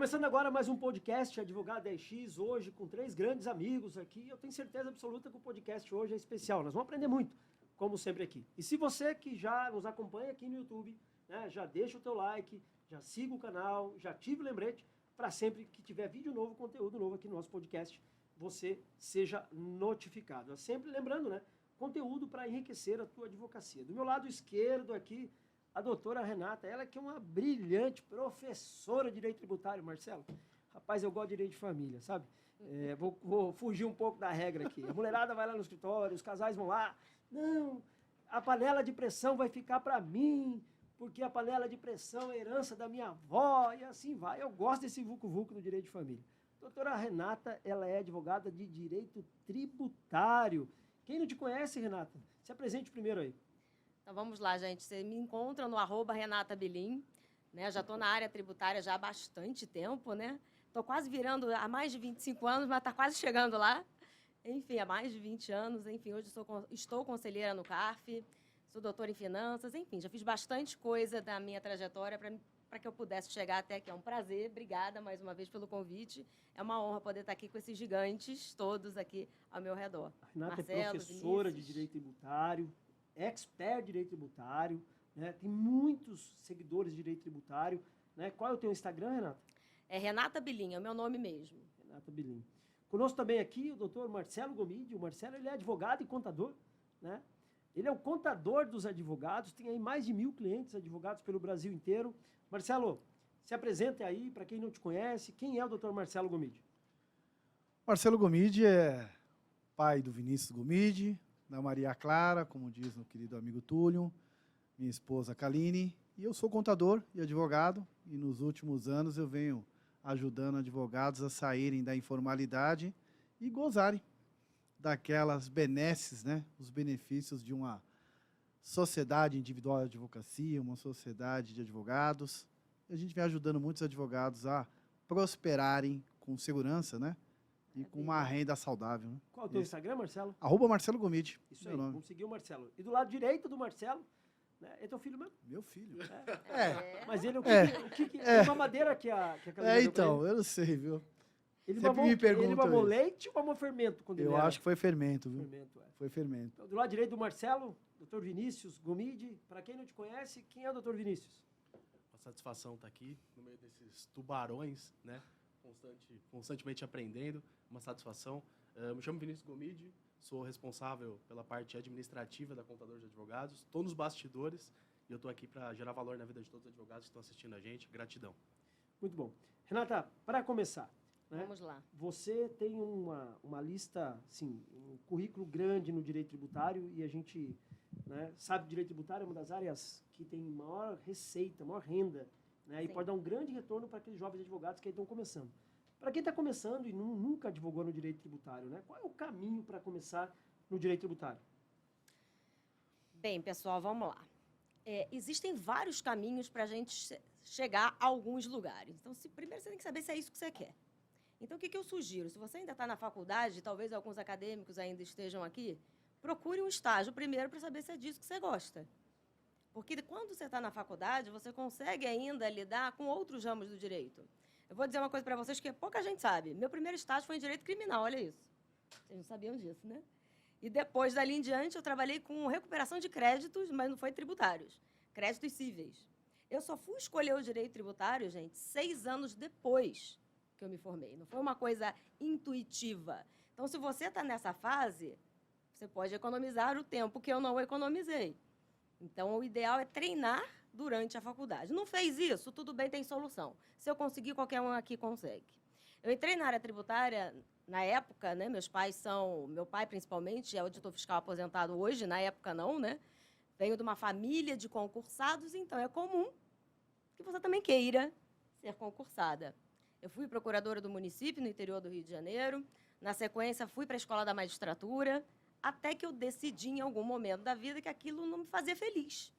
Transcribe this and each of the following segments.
Começando agora mais um podcast Advogado 10X, hoje com 3 grandes amigos aqui. Eu tenho certeza absoluta que o podcast hoje é especial. Nós vamos aprender muito, como sempre aqui. E se você que já nos acompanha aqui no YouTube, né, já deixa o teu like, já siga o canal, já ative o lembrete, para sempre que tiver vídeo novo, conteúdo novo aqui no nosso podcast, você seja notificado. Sempre lembrando, né, conteúdo para enriquecer a tua advocacia. Do meu lado esquerdo aqui, a doutora Renata, ela que é uma brilhante professora de direito tributário, Marcelo. Rapaz, eu gosto de direito de família, sabe? Vou fugir um pouco da regra aqui. A mulherada vai lá no escritório, os casais vão lá. Não, a panela de pressão vai ficar para mim, porque a panela de pressão é herança da minha avó, e assim vai. Eu gosto desse vucu-vucu do direito de família. Doutora Renata, ela é advogada de direito tributário. Quem não te conhece, Renata, se apresente primeiro aí. Então vamos lá, gente. Você me encontra no @RenataBelim, né? Já estou na área tributária já há bastante tempo, né? Estou quase virando há mais de 25 anos, mas está quase chegando lá. Enfim, há mais de 20 anos. Enfim, hoje estou conselheira no CARF, sou doutora em finanças. Enfim, já fiz bastante coisa da minha trajetória para que eu pudesse chegar até aqui. É um prazer. Obrigada mais uma vez pelo convite. É uma honra poder estar aqui com esses gigantes todos aqui ao meu redor. A Renata Marcelo, é professora Vinícius. de direito tributário, expert em direito tributário, né? Tem muitos seguidores de direito tributário, né? Qual é o teu Instagram, Renata? É Renata Belim, é o meu nome mesmo. Renata Bilim. Conosco também aqui o doutor Marcelo Gomide. O Marcelo, ele é advogado e contador, né? Ele é o contador dos advogados, tem aí mais de 1.000 clientes advogados pelo Brasil inteiro. Marcelo, se apresente aí para quem não te conhece. Quem é o doutor Marcelo Gomide? Marcelo Gomide é pai do Vinícius Gomide, da Maria Clara, como diz o querido amigo Túlio, minha esposa Kaline, e eu sou contador e advogado, e nos últimos anos eu venho ajudando advogados a saírem da informalidade e gozarem daquelas benesses, né, os benefícios de uma sociedade individual de advocacia, uma sociedade de advogados. E a gente vem ajudando muitos advogados a prosperarem com segurança, né? E com uma renda saudável. Né? Qual é o teu Instagram, Marcelo? @Marcelo Gomide. Isso aí, vamos seguir o Marcelo. E do lado direito do Marcelo, né, é teu filho mesmo? Meu filho. Mas ele, tem É. uma madeira que a Carolina deu pra Então, eu não sei, viu? ele sempre mamou, me o quê? Ele perguntam mamou isso. leite ou mamou fermento? Quando Eu ele era acho que foi fermento, viu? fermento, é. Foi fermento. Então, do lado direito do Marcelo, doutor Vinícius Gomide. Para quem não te conhece, quem é o doutor Vinícius? Uma satisfação estar aqui no meio desses tubarões, né? Constantemente aprendendo. Uma satisfação. Me chamo Vinícius Gomide, sou responsável pela parte administrativa da Contador de Advogados. Estou nos bastidores e eu estou aqui para gerar valor na vida de todos os advogados que estão assistindo a gente. Gratidão. Muito bom. Renata, para começar, né, Vamos lá. você tem uma lista, assim, um currículo grande no direito tributário e a gente, né, sabe que direito tributário é uma das áreas que tem maior receita, maior renda, né, e Sim. pode dar um grande retorno para aqueles jovens advogados que aí estão começando. Para quem está começando e nunca advogou no direito tributário, né, qual é o caminho para começar no direito tributário? Bem, pessoal, vamos lá. Existem vários caminhos para a gente chegar a alguns lugares. Então, primeiro você tem que saber se é isso que você quer. Então, o que eu sugiro? Se você ainda está na faculdade, talvez alguns acadêmicos ainda estejam aqui, procure um estágio primeiro para saber se é disso que você gosta. Porque quando você está na faculdade, você consegue ainda lidar com outros ramos do direito. Eu vou dizer uma coisa para vocês que pouca gente sabe. Meu primeiro estágio foi em direito criminal, olha isso. Vocês não sabiam disso, né? E depois, dali em diante, eu trabalhei com recuperação de créditos, mas não foi tributários. Créditos cíveis. Eu só fui escolher o direito tributário, gente, 6 anos depois que eu me formei. Não foi uma coisa intuitiva. Então, se você está nessa fase, você pode economizar o tempo que eu não economizei. Então, o ideal é treinar durante a faculdade. Não fez isso? Tudo bem, tem solução. Se eu conseguir, qualquer um aqui consegue. Eu entrei na área tributária, na época, né, meu pai principalmente, é auditor fiscal aposentado hoje, na época não, né? Venho de uma família de concursados, então é comum que você também queira ser concursada. Eu fui procuradora do município no interior do Rio de Janeiro, na sequência fui para a escola da magistratura, até que eu decidi em algum momento da vida que aquilo não me fazia feliz.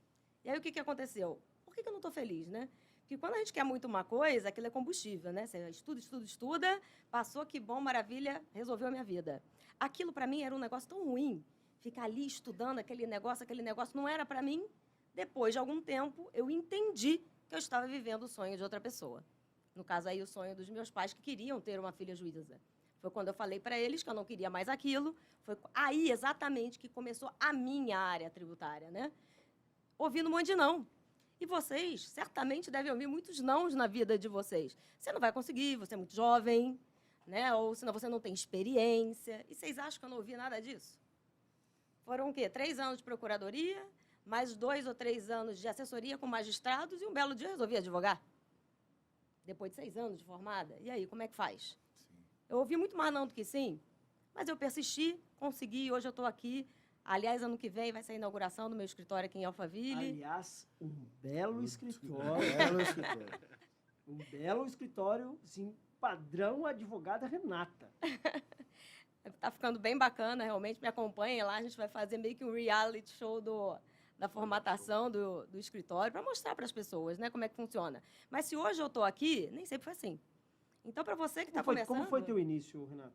E aí o que aconteceu? Por que eu não estou feliz, né? Porque quando a gente quer muito uma coisa, aquilo é combustível, né? Você estuda, passou, que bom, maravilha, resolveu a minha vida. Aquilo, para mim, era um negócio tão ruim. Ficar ali estudando aquele negócio não era para mim. Depois de algum tempo, eu entendi que eu estava vivendo o sonho de outra pessoa. No caso aí, o sonho dos meus pais que queriam ter uma filha juíza. Foi quando eu falei para eles que eu não queria mais aquilo. Foi aí exatamente que começou a minha área tributária, né? Ouvindo um monte de não. E vocês certamente devem ouvir muitos nãos na vida de vocês. Você não vai conseguir, você é muito jovem, né? Ou senão você não tem experiência. E vocês acham que eu não ouvi nada disso? Foram o quê? 3 anos de procuradoria, mais 2 ou 3 anos de assessoria com magistrados e um belo dia eu resolvi advogar. Depois de 6 anos de formada. E aí, como é que faz? Eu ouvi muito mais não do que sim, mas eu persisti, consegui, hoje eu estou aqui. Aliás, ano que vem vai ser a inauguração do meu escritório aqui em Alphaville. Aliás, um belo escritório. Belo escritório. Um belo escritório, sim, padrão advogada Renata. Está ficando bem bacana, realmente. Me acompanhem lá, a gente vai fazer meio que um reality show da formatação do escritório para mostrar para as pessoas, né, como é que funciona. Mas se hoje eu estou aqui, nem sempre foi assim. Então, para você que está começando... Como foi teu início, Renata?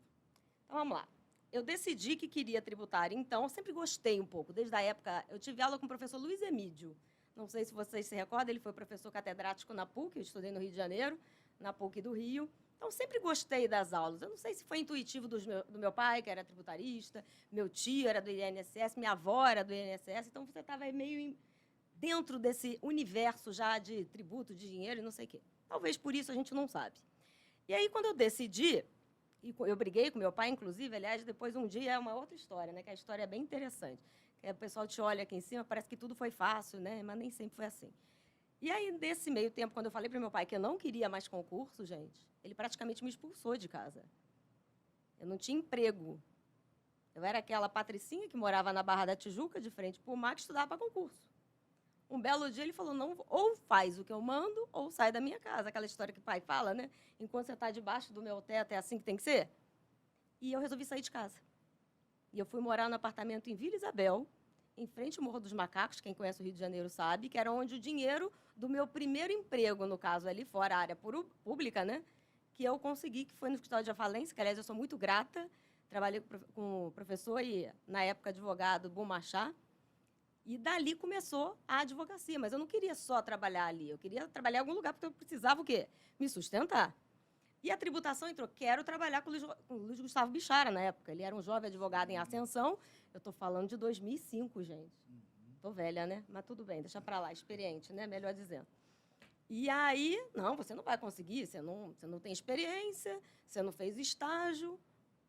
Então, vamos lá. Eu decidi que queria tributário, então, eu sempre gostei um pouco. Desde a época, eu tive aula com o professor Luiz Emídio. Não sei se vocês se recordam, ele foi professor catedrático na PUC, eu estudei no Rio de Janeiro, na PUC do Rio. Então, sempre gostei das aulas. Eu não sei se foi intuitivo do meu pai, que era tributarista, meu tio era do INSS, minha avó era do INSS, então você estava meio dentro desse universo já de tributo, de dinheiro e não sei o quê. Talvez por isso a gente não sabe. E aí, quando eu decidi, e eu briguei com meu pai, inclusive, aliás, depois um dia é uma outra história, né? Que a história é bem interessante. Que o pessoal te olha aqui em cima, parece que tudo foi fácil, né? Mas nem sempre foi assim. E aí, nesse meio tempo, quando eu falei para meu pai que eu não queria mais concurso, gente, ele praticamente me expulsou de casa. Eu não tinha emprego. Eu era aquela patricinha que morava na Barra da Tijuca, de frente para o mar, que estudava para concurso. Um belo dia ele falou, não, ou faz o que eu mando, ou sai da minha casa. Aquela história que o pai fala, né? Enquanto você está debaixo do meu teto, é assim que tem que ser. E eu resolvi sair de casa. E eu fui morar no apartamento em Vila Isabel, em frente ao Morro dos Macacos, quem conhece o Rio de Janeiro sabe, que era onde o dinheiro do meu primeiro emprego, no caso ali fora, a área pública, né? Que eu consegui, que foi no escritório de falência, que aliás eu sou muito grata. Trabalhei com o professor e, na época, advogado Bum Machá. E dali começou a advocacia, mas eu não queria só trabalhar ali, eu queria trabalhar em algum lugar, porque eu precisava o quê? Me sustentar. E a tributação entrou, quero trabalhar com o Luiz Gustavo Bichara, na época. Ele era um jovem advogado em ascensão, eu estou falando de 2005, gente. Estou velha, né? Mas tudo bem, deixa para lá, experiente, né? Melhor dizendo. E aí, não, você não vai conseguir, você não tem experiência, você não fez estágio.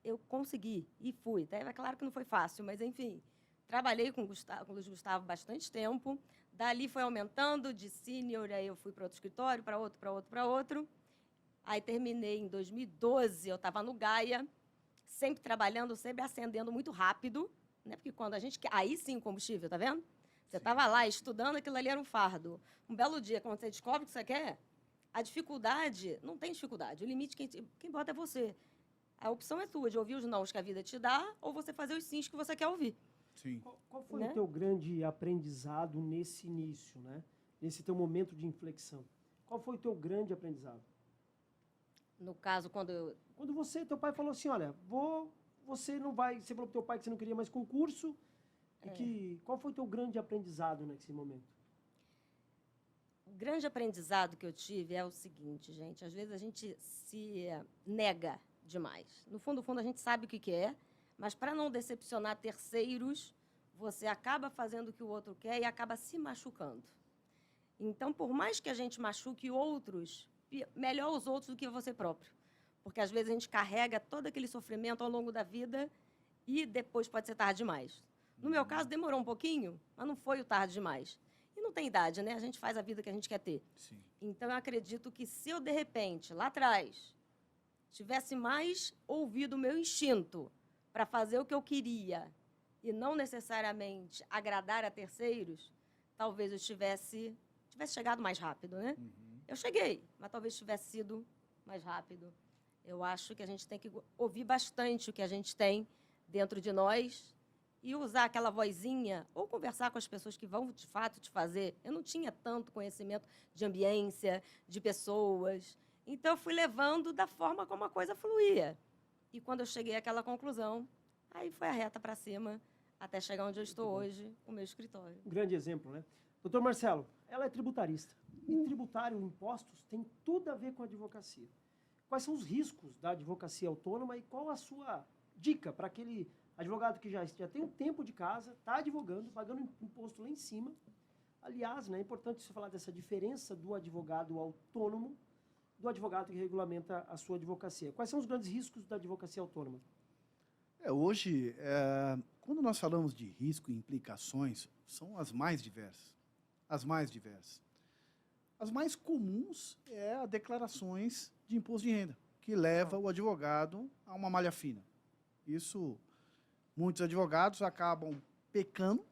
Eu consegui e fui. É claro que não foi fácil, mas, enfim... Trabalhei com o Luiz Gustavo bastante tempo. Dali foi aumentando, de sênior, aí eu fui para outro escritório, para outro. Aí terminei em 2012, eu estava no Gaia, sempre trabalhando, sempre ascendendo muito rápido, né? Porque quando a gente... Aí sim, combustível, tá vendo? Você estava lá estudando, aquilo ali era um fardo. Um belo dia, quando você descobre o que você quer, a dificuldade, não tem dificuldade. O limite, quem bota é você. A opção é tua, de ouvir os nãos que a vida te dá, ou você fazer os sims que você quer ouvir. Sim. Qual foi Né? o teu grande aprendizado nesse início, né? Nesse teu momento de inflexão? Qual foi o teu grande aprendizado? No caso, quando Teu pai falou assim, olha, você não vai... Você falou pro teu pai que você não queria mais concurso. Qual foi o teu grande aprendizado nesse momento? O grande aprendizado que eu tive é o seguinte, gente. Às vezes a gente se nega demais. No fundo, a gente sabe o que quer, mas para não decepcionar terceiros, você acaba fazendo o que o outro quer e acaba se machucando. Então, por mais que a gente machuque outros, melhor os outros do que você próprio. Porque, às vezes, a gente carrega todo aquele sofrimento ao longo da vida e depois pode ser tarde demais. No meu caso, demorou um pouquinho, mas não foi o tarde demais. E não tem idade, né? A gente faz a vida que a gente quer ter. Sim. Então, eu acredito que se eu, de repente, lá atrás, tivesse mais ouvido o meu instinto para fazer o que eu queria e não necessariamente agradar a terceiros, talvez eu tivesse chegado mais rápido, né? Eu cheguei, mas talvez tivesse sido mais rápido. Eu acho que a gente tem que ouvir bastante o que a gente tem dentro de nós e usar aquela vozinha ou conversar com as pessoas que vão, de fato, te fazer. Eu não tinha tanto conhecimento de ambiência, de pessoas. Então, eu fui levando da forma como a coisa fluía. E quando eu cheguei àquela conclusão, aí foi a reta para cima. até chegar onde eu estou hoje, o meu escritório. Um grande exemplo, né? Doutor Marcelo, ela é tributarista. E tributário, impostos, tem tudo a ver com a advocacia. Quais são os riscos da advocacia autônoma e qual a sua dica para aquele advogado que já tem um tempo de casa, está advogando, pagando imposto lá em cima? Aliás, né, é importante você falar dessa diferença do advogado autônomo do advogado que regulamenta a sua advocacia. Quais são os grandes riscos da advocacia autônoma? Hoje, quando nós falamos de risco e implicações, são as mais diversas. As mais diversas. As mais comuns é as declarações de imposto de renda, que leva o advogado a uma malha fina. Isso, muitos advogados acabam pecando,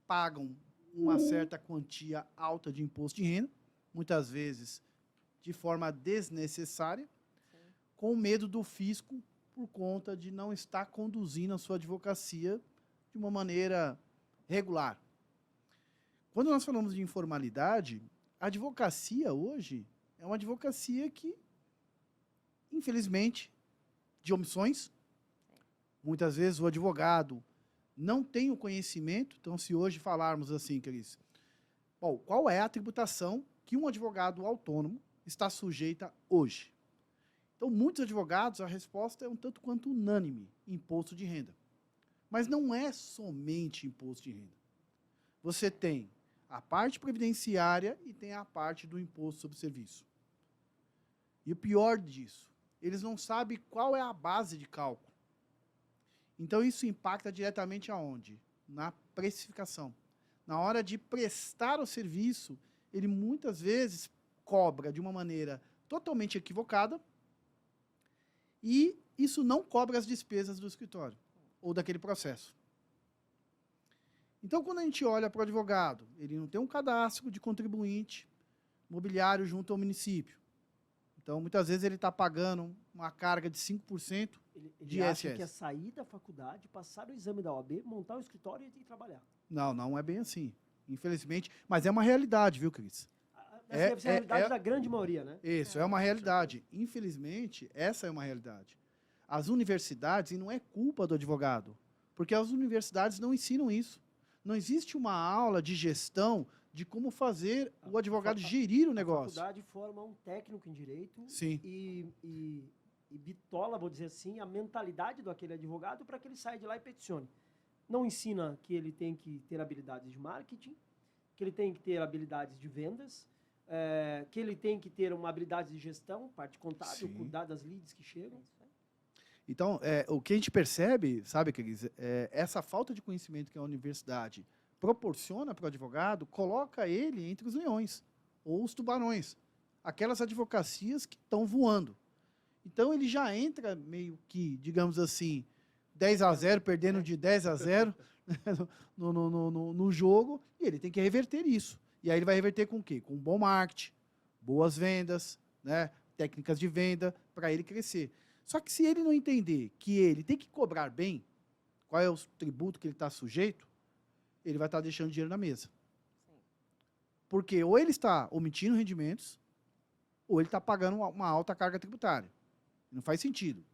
pagam uma certa quantia alta de imposto de renda, muitas vezes de forma desnecessária, com medo do fisco por conta de não estar conduzindo a sua advocacia de uma maneira regular. Quando nós falamos de informalidade, a advocacia hoje é uma advocacia que, infelizmente, de omissões, muitas vezes o advogado não tem o conhecimento. Então, se hoje falarmos assim, Cris, bom, qual é a tributação que um advogado autônomo está sujeita hoje? Então, muitos advogados, a resposta é um tanto quanto unânime, imposto de renda. Mas não é somente imposto de renda. Você tem a parte previdenciária e tem a parte do imposto sobre serviço. E o pior disso, eles não sabem qual é a base de cálculo. Então, isso impacta diretamente aonde? Na precificação. Na hora de prestar o serviço, ele muitas vezes cobra de uma maneira totalmente equivocada e isso não cobra as despesas do escritório ou daquele processo. Então, quando a gente olha para o advogado, ele não tem um cadastro de contribuinte mobiliário junto ao município. Então, muitas vezes, ele está pagando uma carga de 5% de acha ISS. que é sair da faculdade, passar o exame da OAB, montar o escritório e trabalhar. Não, não é bem assim, infelizmente. Mas é uma realidade, viu, Cris? Essa deve ser a realidade da grande maioria, né? Isso, é uma realidade. Infelizmente, essa é uma realidade. As universidades, e não é culpa do advogado, porque as universidades não ensinam isso. Não existe uma aula de gestão de como fazer o advogado gerir o negócio. A faculdade forma um técnico em direito. Sim. E bitola, vou dizer assim, a mentalidade do aquele advogado para que ele saia de lá e peticione. Não ensina que ele tem que ter habilidades de marketing, que ele tem que ter habilidades de vendas, que ele tem que ter uma habilidade de gestão, parte contábil, Sim. cuidar das leads que chegam. Então, o que a gente percebe, sabe, Cris, essa falta de conhecimento que a universidade proporciona para o advogado, coloca ele entre os leões ou os tubarões, aquelas advocacias que estão voando. Então, ele já entra meio que, digamos assim, 10-0, perdendo de 10-0 no jogo, e ele tem que reverter isso. E aí ele vai reverter com o quê? Com um bom marketing, boas vendas, né, técnicas de venda, para ele crescer. Só que se ele não entender que ele tem que cobrar bem, qual é o tributo que ele está sujeito, ele vai estar deixando dinheiro na mesa. Sim. Porque ou ele está omitindo rendimentos, ou ele está pagando uma alta carga tributária. Não faz sentido.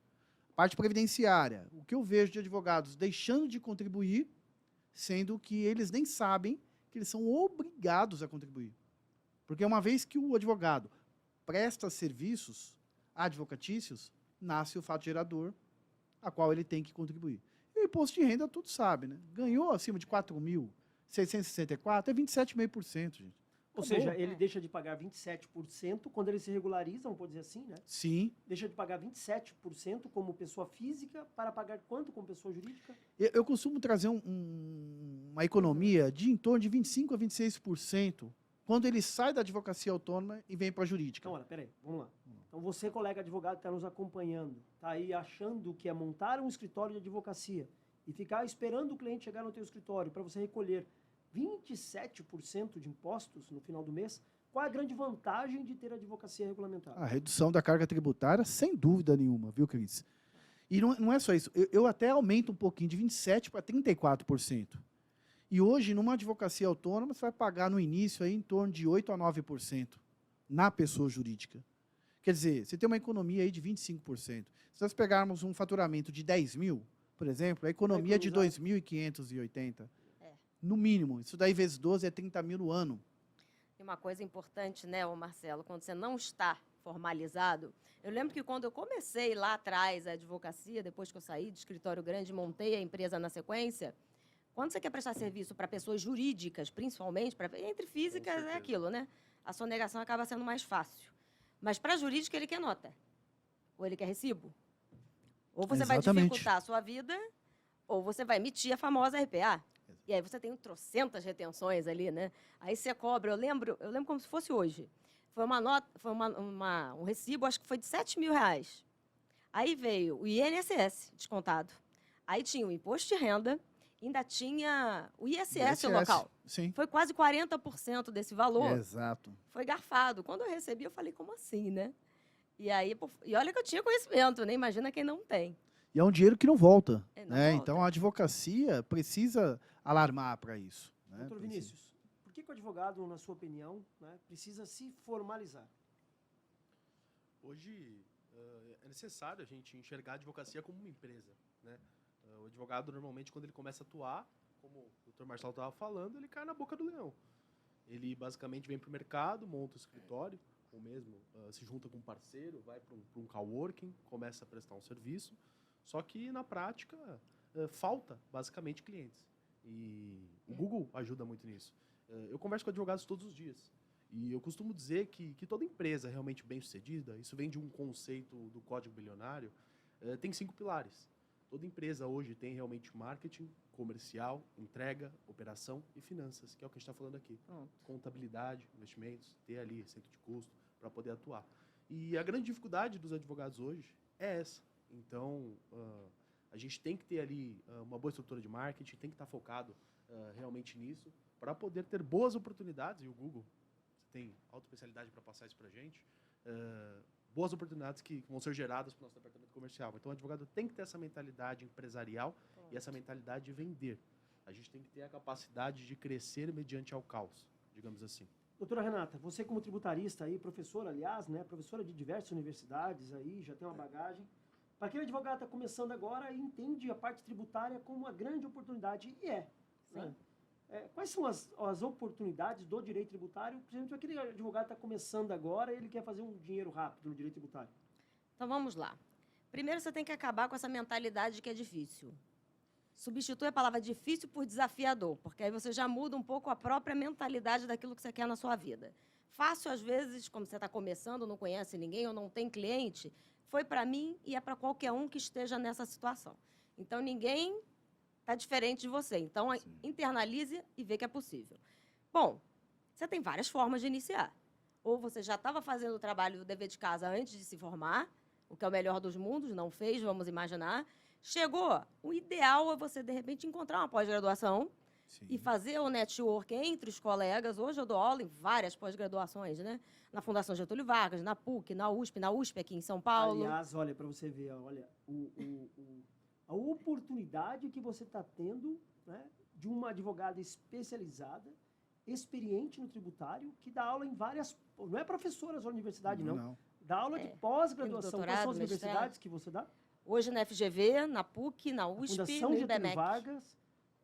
Parte previdenciária, o que eu vejo de advogados deixando de contribuir, sendo que eles nem sabem que eles são obrigados a contribuir. Porque uma vez que o advogado presta serviços advocatícios, nasce o fato gerador, a qual ele tem que contribuir. E o imposto de renda, todos sabem, né? Ganhou acima de 4.664, é 27,5%, gente. Ou seja, ele deixa de pagar 27% quando ele se regulariza, vamos pode dizer assim, né? Sim. Deixa de pagar 27% como pessoa física para pagar quanto como pessoa jurídica? Eu costumo trazer uma economia de em torno de 25% a 26% quando ele sai da advocacia autônoma e vem para a jurídica. Então, olha, peraí, vamos lá. Então, você, colega advogado, está nos acompanhando, está aí achando que é montar um escritório de advocacia e ficar esperando o cliente chegar no teu escritório para você recolher 27% de impostos no final do mês, qual é a grande vantagem de ter a advocacia regulamentada? A redução da carga tributária, sem dúvida nenhuma, viu, Cris? E não é só isso, eu até aumento um pouquinho, de 27% para 34%. E hoje, numa advocacia autônoma, você vai pagar no início aí em torno de 8% a 9% na pessoa jurídica. Quer dizer, você tem uma economia aí de 25%. Se nós pegarmos um faturamento de 10 mil, por exemplo, a economia é de economizar. 2.580. É. No mínimo. Isso daí vezes 12 é 30 mil no ano. E uma coisa importante, né, ô Marcelo, quando você não está formalizado, eu lembro que quando eu comecei lá atrás a advocacia, depois que eu saí do escritório grande, montei a empresa na sequência, quando você quer prestar serviço para pessoas jurídicas, principalmente, entre físicas é certeza. aquilo, né? A sonegação acaba sendo mais fácil. Mas para jurídica ele quer nota, ou ele quer recibo. Ou você vai Exatamente. dificultar a sua vida, ou você vai emitir a famosa RPA. E aí você tem trocentas retenções ali, né? Aí você cobra, eu lembro como se fosse hoje. Foi uma nota, foi um recibo, acho que foi de R$ 7.000. Aí veio o INSS descontado. Aí tinha o imposto de renda, ainda tinha o ISS local. Sim. Foi quase 40% desse valor. Exato. Foi garfado. Quando eu recebi, eu falei, como assim, né? E aí, e olha que eu tinha conhecimento, né? Imagina quem não tem. E é um dinheiro que não volta. É, não né? volta. Então, a advocacia precisa alarmar para isso. Né? Doutor Precisa. Vinícius, por que o advogado, na sua opinião, né, precisa se formalizar? Hoje é necessário a gente enxergar a advocacia como uma empresa, né? O advogado, normalmente, quando ele começa a atuar, como o Dr. Marcelo estava falando, ele cai na boca do leão. Ele, basicamente, vem para o mercado, monta o escritório, ou mesmo se junta com um parceiro, vai para um coworking, começa a prestar um serviço, só que, na prática, falta, basicamente, clientes. E o Google ajuda muito nisso. Eu converso com advogados todos os dias. E eu costumo dizer que toda empresa realmente bem-sucedida, isso vem de um conceito do Código Bilionário, tem 5 pilares. Toda empresa hoje tem realmente marketing, comercial, entrega, operação e finanças, que é o que a gente está falando aqui. Pronto. Contabilidade, investimentos, ter ali centro de custo para poder atuar. E a grande dificuldade dos advogados hoje é essa. Então, a gente tem que ter ali uma boa estrutura de marketing, tem que estar focado realmente nisso, para poder ter boas oportunidades, e o Google, você tem alta especialidade para passar isso para a gente, boas oportunidades que vão ser geradas para o nosso departamento comercial. Então, o advogado tem que ter essa mentalidade empresarial e essa mentalidade de vender. A gente tem que ter a capacidade de crescer mediante ao caos, digamos assim. Doutora Renata, você como tributarista aí, professora, aliás, né, professora de diversas universidades aí, já tem uma bagagem. Para aquele advogado que está começando agora e entende a parte tributária como uma grande oportunidade, e é. Né? Quais são as oportunidades do direito tributário? Por exemplo, aquele advogado está começando agora e ele quer fazer um dinheiro rápido no direito tributário. Então, vamos lá. Primeiro, você tem que acabar com essa mentalidade de que é difícil. Substitui a palavra difícil por desafiador, porque aí você já muda um pouco a própria mentalidade daquilo que você quer na sua vida. Fácil, às vezes, como você está começando, não conhece ninguém ou não tem cliente, foi para mim e é para qualquer um que esteja nessa situação. Então, ninguém está diferente de você. Então, internalize e vê que é possível. Bom, você tem várias formas de iniciar. Ou você já estava fazendo o trabalho do dever de casa antes de se formar, o que é o melhor dos mundos, não fez, vamos imaginar. Chegou, o ideal é você, de repente, encontrar uma pós-graduação e fazer o network entre os colegas. Hoje eu dou aula em várias pós-graduações, né? Na Fundação Getúlio Vargas, na PUC, na USP aqui em São Paulo. Aliás, olha, para você ver, olha, a oportunidade que você está tendo, né, de uma advogada especializada, experiente no tributário, que dá aula em várias... Não é professora da universidade, não. Dá aula de pós-graduação. Quais são as universidades que você dá? Hoje na FGV, na PUC, na USP, Fundação no Getúlio IBMEC. Vargas,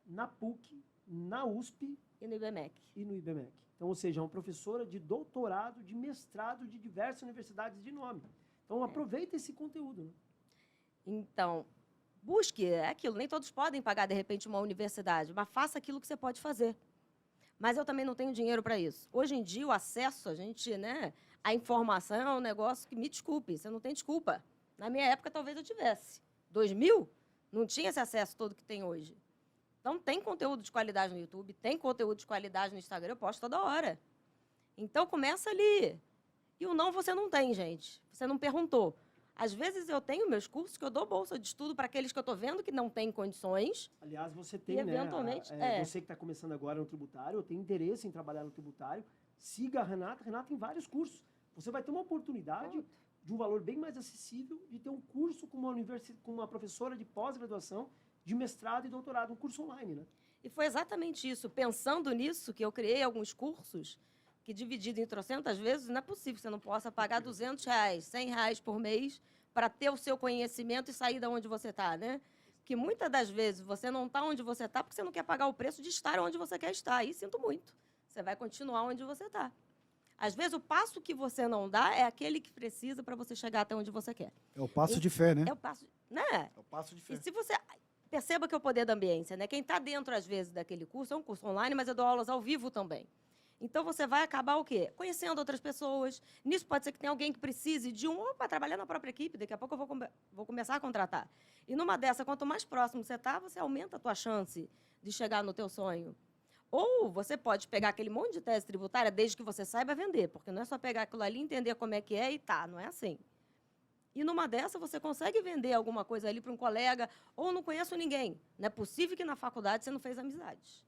na PUC, na USP E no IBMEC. e no IBMEC. Então, ou seja, é uma professora de doutorado, de mestrado de diversas universidades de nome. Então, aproveita esse conteúdo. Né? Então, busque, é aquilo, nem todos podem pagar, de repente, uma universidade, mas faça aquilo que você pode fazer. Mas eu também não tenho dinheiro para isso. Hoje em dia, o acesso, a informação é um negócio que, me desculpe, você não tem desculpa. Na minha época, talvez eu tivesse. 2000, não tinha esse acesso todo que tem hoje. Então, tem conteúdo de qualidade no YouTube, tem conteúdo de qualidade no Instagram, eu posto toda hora. Então, começa ali. E o não você não tem, gente. Você não perguntou. Às vezes, eu tenho meus cursos que eu dou bolsa de estudo para aqueles que eu estou vendo que não têm condições. Aliás, você tem, E, eventualmente, você que está começando agora no tributário, tem interesse em trabalhar no tributário, siga a Renata. Renata tem vários cursos. Você vai ter uma oportunidade de um valor bem mais acessível de ter um curso com uma professora de pós-graduação, de mestrado e doutorado, um curso online, né? E foi exatamente isso, pensando nisso, que eu criei alguns cursos que, dividido em trocentas vezes, não é possível que você não possa pagar R$200, R$100 por mês para ter o seu conhecimento e sair de onde você está, né? que muitas das vezes você não está onde você está porque você não quer pagar o preço de estar onde você quer estar. E sinto muito. Você vai continuar onde você está. Às vezes, o passo que você não dá é aquele que precisa para você chegar até onde você quer. É o passo de fé, né? É o passo, né? É o passo de fé. E se você... Perceba que é o poder da ambiência, né? Quem está dentro, às vezes, daquele curso, é um curso online, mas eu dou aulas ao vivo também. Então, você vai acabar o quê? Conhecendo outras pessoas. Nisso, pode ser que tenha alguém que precise de para trabalhar na própria equipe. Daqui a pouco eu vou começar a contratar. E numa dessa, quanto mais próximo você está, você aumenta a tua chance de chegar no teu sonho. Ou você pode pegar aquele monte de tese tributária desde que você saiba vender, porque não é só pegar aquilo ali, entender como é que é e tá, não é assim. E numa dessa você consegue vender alguma coisa ali para um colega, ou não conheço ninguém. Não é possível que na faculdade você não fez amizades.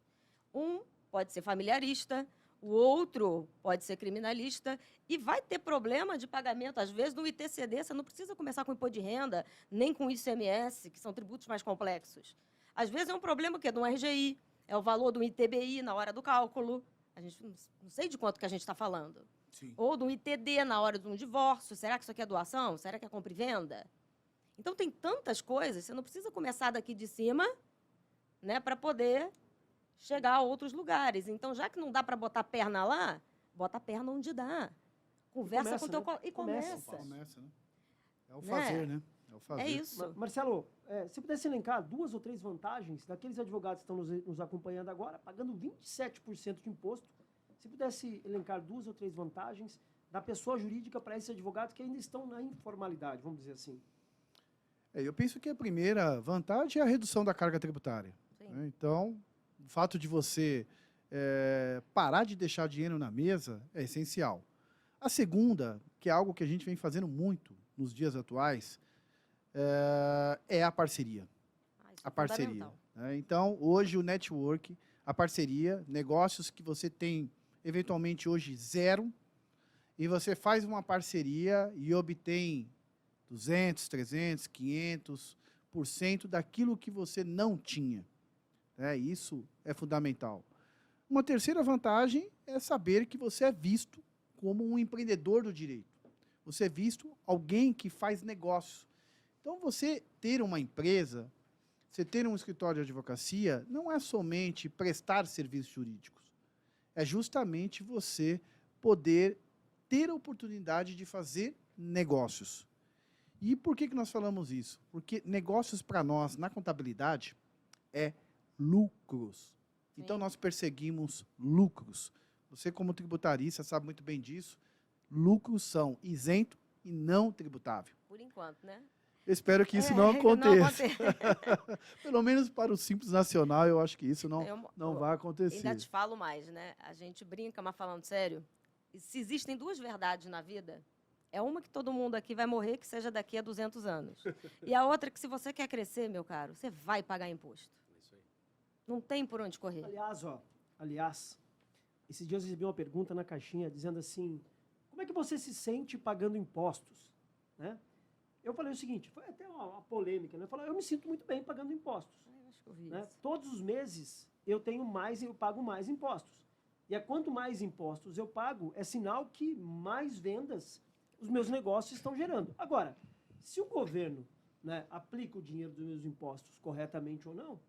Um pode ser familiarista, o outro pode ser criminalista, e vai ter problema de pagamento. Às vezes, no ITCD, você não precisa começar com imposto de renda, nem com ICMS, que são tributos mais complexos. Às vezes é um problema que é do RGI, é o valor do ITBI na hora do cálculo. A gente não sei de quanto que a gente está falando. Sim. Ou do ITD na hora de um divórcio. Será que isso aqui é doação? Será que é compra e venda? Então, tem tantas coisas, você não precisa começar daqui de cima, né, para poder chegar a outros lugares. Então, já que não dá para botar a perna lá, bota a perna onde dá. Conversa com o teu... E começa. Começa, né? É o Né? fazer, né? É o fazer. É isso. Marcelo, se pudesse elencar 2 ou 3 vantagens daqueles advogados que estão nos acompanhando agora, pagando 27% de imposto, se pudesse elencar 2 ou 3 vantagens da pessoa jurídica para esses advogados que ainda estão na informalidade, vamos dizer assim. Eu penso que a primeira vantagem é a redução da carga tributária. Né? Então, o fato de você parar de deixar dinheiro na mesa é essencial. A segunda, que é algo que a gente vem fazendo muito nos dias atuais, é a parceria. Isso é A parceria. fundamental. Né? Então, hoje o network, a parceria, negócios que você tem eventualmente hoje 0, e você faz uma parceria e obtém 200, 300, 500% daquilo que você não tinha. Isso é fundamental. Uma terceira vantagem é saber que você é visto como um empreendedor do direito. Você é visto alguém que faz negócio. Então, você ter uma empresa, você ter um escritório de advocacia, não é somente prestar serviços jurídicos. É justamente você poder ter a oportunidade de fazer negócios. E por que nós falamos isso? Porque negócios, para nós, na contabilidade, é lucros. Sim. Então, nós perseguimos lucros. Você, como tributarista, sabe muito bem disso. Lucros são isento e não tributável. Por enquanto, né? Eu espero que isso não aconteça. aconteça. Pelo menos para o Simples Nacional, eu acho que isso não vai acontecer. Ainda te falo mais, né? A gente brinca, mas falando sério, se existem 2 verdades na vida, é uma que todo mundo aqui vai morrer, que seja daqui a 200 anos. E a outra que, se você quer crescer, meu caro, você vai pagar imposto. Isso aí. Não tem por onde correr. Aliás, esses dias eu recebi uma pergunta na caixinha dizendo assim, como é que você se sente pagando impostos? Né? Eu falei o seguinte, foi até uma polêmica, né? Eu falei, eu me sinto muito bem pagando impostos. Eu acho que eu vi Né? isso. Todos os meses eu pago mais impostos. E quanto mais impostos eu pago, é sinal que mais vendas os meus negócios estão gerando. Agora, se o governo, né, aplica o dinheiro dos meus impostos corretamente ou não,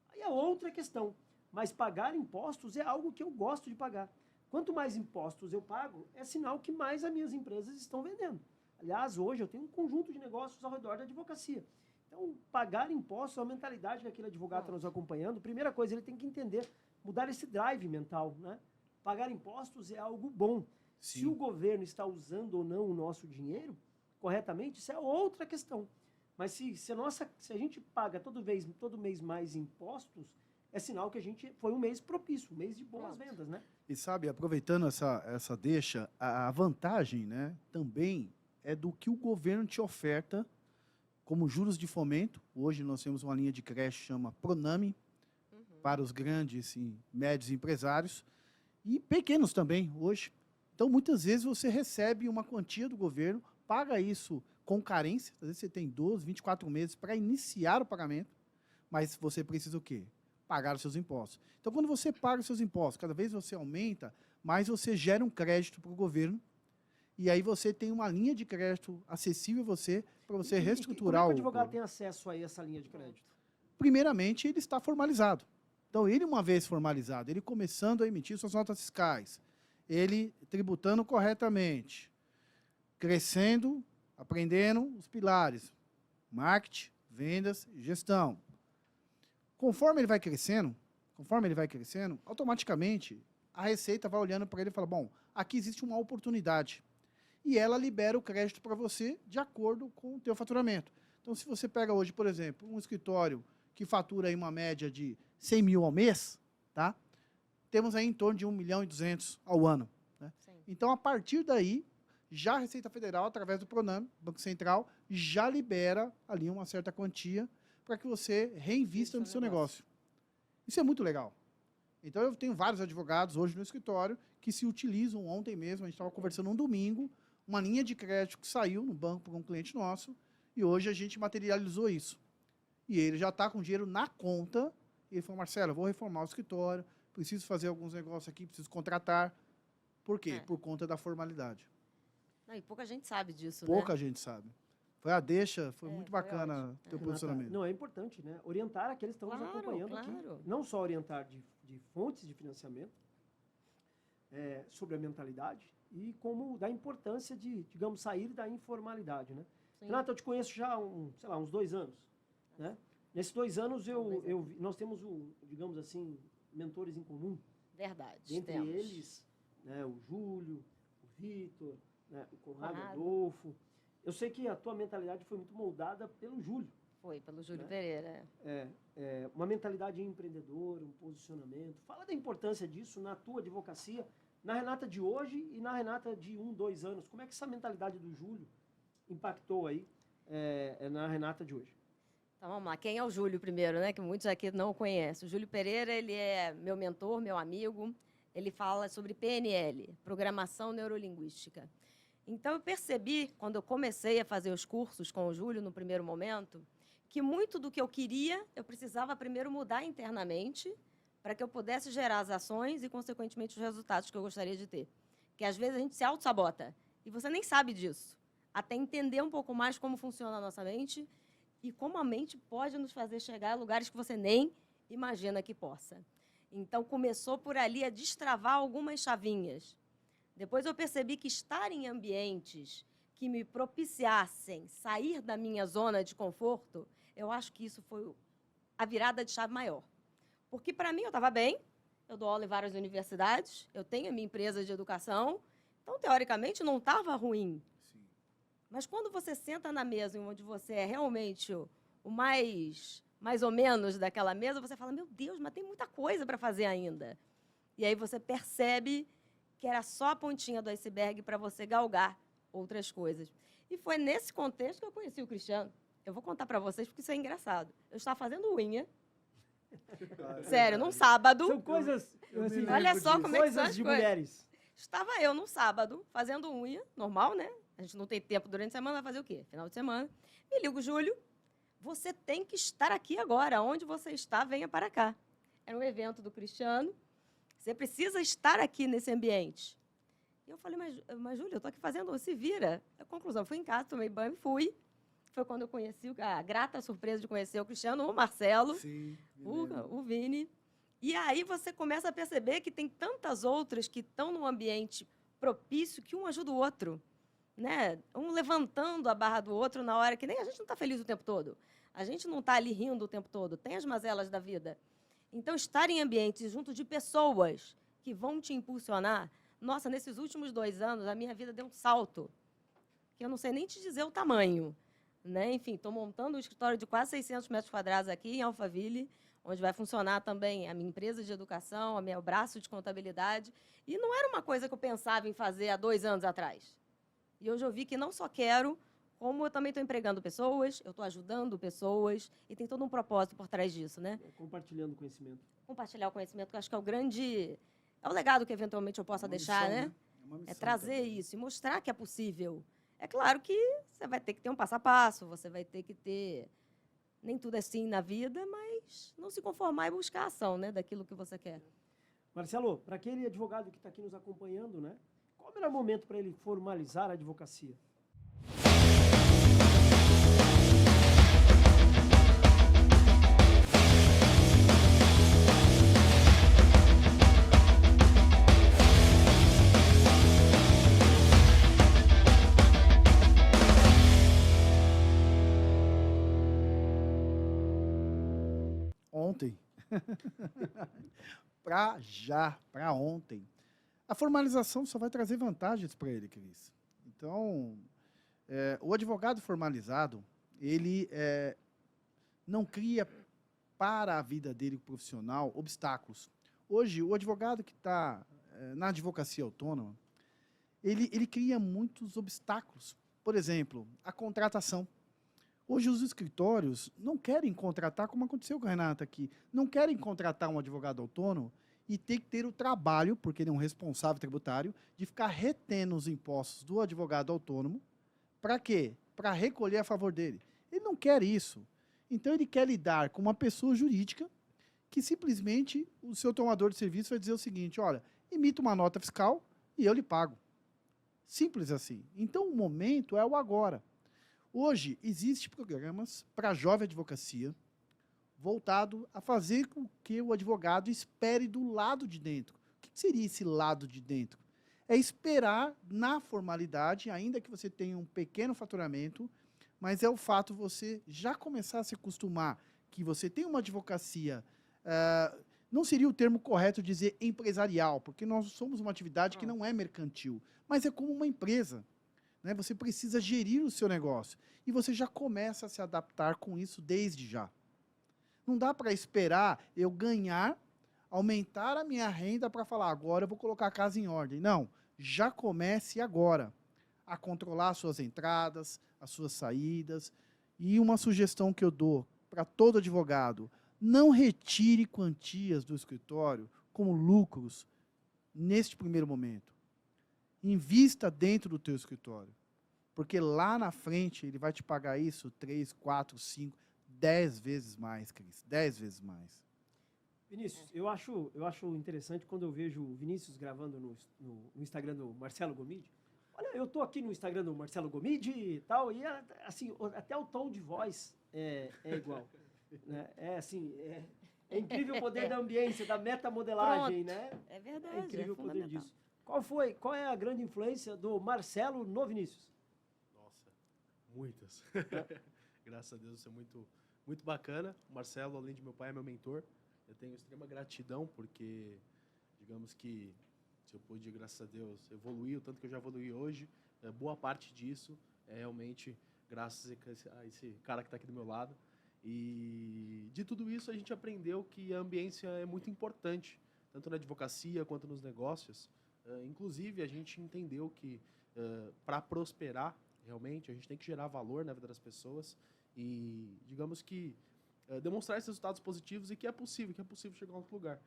aí é outra questão. Mas pagar impostos é algo que eu gosto de pagar. Quanto mais impostos eu pago, é sinal que mais as minhas empresas estão vendendo. Aliás, hoje eu tenho um conjunto de negócios ao redor da advocacia. Então, pagar impostos é uma mentalidade que aquele advogado está nos acompanhando. Primeira coisa, ele tem que entender, mudar esse drive mental. Né? Pagar impostos é algo bom. Sim. Se o governo está usando ou não o nosso dinheiro corretamente, isso é outra questão. Mas se a gente paga todo mês mais impostos, é sinal que a gente foi um mês propício, um mês de boas vendas, né? E sabe, aproveitando essa deixa, a vantagem, né, também é do que o governo te oferta como juros de fomento. Hoje nós temos uma linha de crédito que chama Pronami, para os grandes e médios empresários, e pequenos também, hoje. Então, muitas vezes, você recebe uma quantia do governo, paga isso com carência, às vezes você tem 12, 24 meses para iniciar o pagamento, mas você precisa o quê? Pagar os seus impostos. Então, quando você paga os seus impostos, cada vez você aumenta, mais você gera um crédito para o governo, e aí você tem uma linha de crédito acessível a você, para você reestruturar como é que o advogado o... tem acesso a essa linha de crédito? primeiramente, ele está formalizado. Então, ele, uma vez formalizado, ele começando a emitir suas notas fiscais, ele tributando corretamente, crescendo, aprendendo os pilares, marketing, vendas, gestão. Conforme ele vai crescendo, automaticamente, a Receita vai olhando para ele e fala, bom, aqui existe uma oportunidade. E ela libera o crédito para você de acordo com o teu faturamento. Então, se você pega hoje, por exemplo, um escritório que fatura aí uma média de 100 mil ao mês, tá? Temos aí em torno de 1.200.000 ao ano. Né? Então, a partir daí, já a Receita Federal, através do Pronampe, Banco Central, já libera ali uma certa quantia para que você reinvista no seu negócio. Isso é muito legal. Então, eu tenho vários advogados hoje no escritório que se utilizam. Ontem mesmo, a gente estava conversando um domingo, uma linha de crédito que saiu no banco para um cliente nosso, e hoje a gente materializou isso. E ele já está com dinheiro na conta, e ele falou, Marcelo, eu vou reformar o escritório, preciso fazer alguns negócios aqui, preciso contratar. Por quê? Por conta da formalidade. Não, e pouca gente sabe disso, Pouca gente sabe. Foi a deixa, foi muito foi bacana ótimo. teu posicionamento. Não, é importante, né? Orientar aqueles que estão nos acompanhando aqui. Não só orientar de fontes de financiamento, sobre a mentalidade, e como da importância de, digamos, sair da informalidade, né? Sim. Renata, eu te conheço já, uns 2 anos, né? Nesses 2 anos, nós temos, digamos assim, mentores em comum. Verdade. Entre eles, né, o Júlio, o Vitor, né, o Conrado Adolfo. Eu sei que a tua mentalidade foi muito moldada pelo Júlio. Foi, pelo Júlio né? Pereira. Uma mentalidade empreendedora, um posicionamento. Fala da importância disso na tua advocacia, na Renata de hoje e na Renata de 1, 2 anos. Como é que essa mentalidade do Júlio impactou aí na Renata de hoje? Então, vamos lá. Quem é o Júlio primeiro, né? Que muitos aqui não o conhecem. O Júlio Pereira, ele é meu mentor, meu amigo. Ele fala sobre PNL, Programação Neurolinguística. Então, eu percebi, quando eu comecei a fazer os cursos com o Júlio, no primeiro momento, que muito do que eu queria, eu precisava primeiro mudar internamente para que eu pudesse gerar as ações e, consequentemente, os resultados que eu gostaria de ter. Porque, às vezes, a gente se auto-sabota. E você nem sabe disso. Até entender um pouco mais como funciona a nossa mente e como a mente pode nos fazer chegar a lugares que você nem imagina que possa. Então, começou por ali a destravar algumas chavinhas. Depois eu percebi que estar em ambientes que me propiciassem sair da minha zona de conforto, eu acho que isso foi a virada de chave maior. Porque, para mim, eu estava bem, eu dou aula em várias universidades, eu tenho a minha empresa de educação, então, teoricamente, não estava ruim. Sim. Mas quando você senta na mesa onde você é realmente o mais ou menos daquela mesa, você fala, meu Deus, mas tem muita coisa para fazer ainda. E aí você percebe que era só a pontinha do iceberg para você galgar outras coisas. E foi nesse contexto que eu conheci o Cristiano. Eu vou contar para vocês, porque isso é engraçado. Eu estava fazendo unha. Sério, num sábado. São coisas, assim, Olha só como é que são coisas as de coisas. mulheres. Estava eu num sábado, fazendo unha, normal, né? A gente não tem tempo durante a semana, vai fazer o quê? Final de semana. Me ligo, Júlio, você tem que estar aqui agora. Onde você está, venha para cá. Era um evento do Cristiano. Você precisa estar aqui nesse ambiente. E eu falei, mas Júlio, eu estou aqui fazendo, se vira. A conclusão, fui em casa, tomei banho e fui. Foi quando eu conheci, a grata surpresa de conhecer o Cristiano, o Marcelo, Sim, o Vini. E aí você começa a perceber que tem tantas outras que estão num ambiente propício que um ajuda o outro. Né? Um levantando a barra do outro na hora que nem a gente não está feliz o tempo todo. A gente não está ali rindo o tempo todo. Tem as mazelas da vida. Então, estar em ambientes junto de pessoas que vão te impulsionar. Nossa, nesses últimos 2 anos, a minha vida deu um salto, que eu não sei nem te dizer o tamanho. Né? Enfim, estou montando um escritório de quase 600 metros quadrados aqui em Alphaville, onde vai funcionar também a minha empresa de educação, o meu braço de contabilidade. E não era uma coisa que eu pensava em fazer há 2 anos atrás. E hoje eu vi que não só quero, como eu também estou empregando pessoas, eu estou ajudando pessoas, e tem todo um propósito por trás disso, né? Compartilhando conhecimento. Compartilhar o conhecimento, que eu acho que é o grande... É o legado que, eventualmente, eu possa deixar, missão, né? É uma missão É trazer também. isso e mostrar que é possível. É claro que você vai ter que ter um passo a passo, você vai ter que ter... Nem tudo é assim na vida, mas não se conformar e buscar a ação, né? Daquilo que você quer. Marcelo, para aquele advogado que está aqui nos acompanhando, né? Qual o melhor momento para ele formalizar a advocacia? Para já, para ontem. A formalização só vai trazer vantagens para ele, Cris. Então, o advogado formalizado, ele não cria para a vida dele profissional obstáculos. Hoje, o advogado que está na advocacia autônoma, ele cria muitos obstáculos. Por exemplo, a contratação. Hoje, os escritórios não querem contratar, como aconteceu com a Renata aqui, não querem contratar um advogado autônomo e ter que ter o trabalho, porque ele é um responsável tributário, de ficar retendo os impostos do advogado autônomo. Para quê? Para recolher a favor dele. Ele não quer isso. Então, ele quer lidar com uma pessoa jurídica que simplesmente o seu tomador de serviço vai dizer o seguinte, olha, emita uma nota fiscal e eu lhe pago. Simples assim. Então, o momento é o agora. Hoje, existem programas para a jovem advocacia voltado a fazer com que o advogado espere do lado de dentro. O que seria esse lado de dentro? É esperar na formalidade, ainda que você tenha um pequeno faturamento, mas é o fato de você já começar a se acostumar que você tem uma advocacia, não seria o termo correto dizer empresarial, porque nós somos uma atividade que não é mercantil, mas é como uma empresa. Né? Você precisa gerir o seu negócio. E você já começa a se adaptar com isso desde já. Não dá para esperar eu ganhar, aumentar a minha renda para falar, agora eu vou colocar a casa em ordem. Não, já comece agora a controlar as suas entradas, as suas saídas. E uma sugestão que eu dou para todo advogado, não retire quantias do escritório como lucros neste primeiro momento. Invista dentro do teu escritório, porque lá na frente ele vai te pagar isso 3, 4, 5, 10 vezes mais, Cris, 10 vezes mais. Vinícius, eu acho interessante quando eu vejo o Vinícius gravando no Instagram do Marcelo Gomide. Olha, eu estou aqui no Instagram do Marcelo Gomide e tal, e assim, até o tom de voz é igual. Né? É incrível o poder da ambiência, da metamodelagem, né? É verdade, É incrível o poder fundamental. disso. Qual é a grande influência do Marcelo no Vinícius? Nossa, muitas. Graças a Deus, isso é muito, muito bacana. O Marcelo, além de meu pai, é meu mentor. Eu tenho extrema gratidão, porque, digamos que, se eu pude, graças a Deus, evoluir, o tanto que eu já evoluí hoje, boa parte disso é realmente graças a esse cara que está aqui do meu lado. E de tudo isso a gente aprendeu que a ambiência é muito importante, tanto na advocacia quanto nos negócios. Inclusive, a gente entendeu que para prosperar, realmente, a gente tem que gerar valor na vida das pessoas e, digamos que, demonstrar esses resultados positivos e que é possível chegar a outro lugar.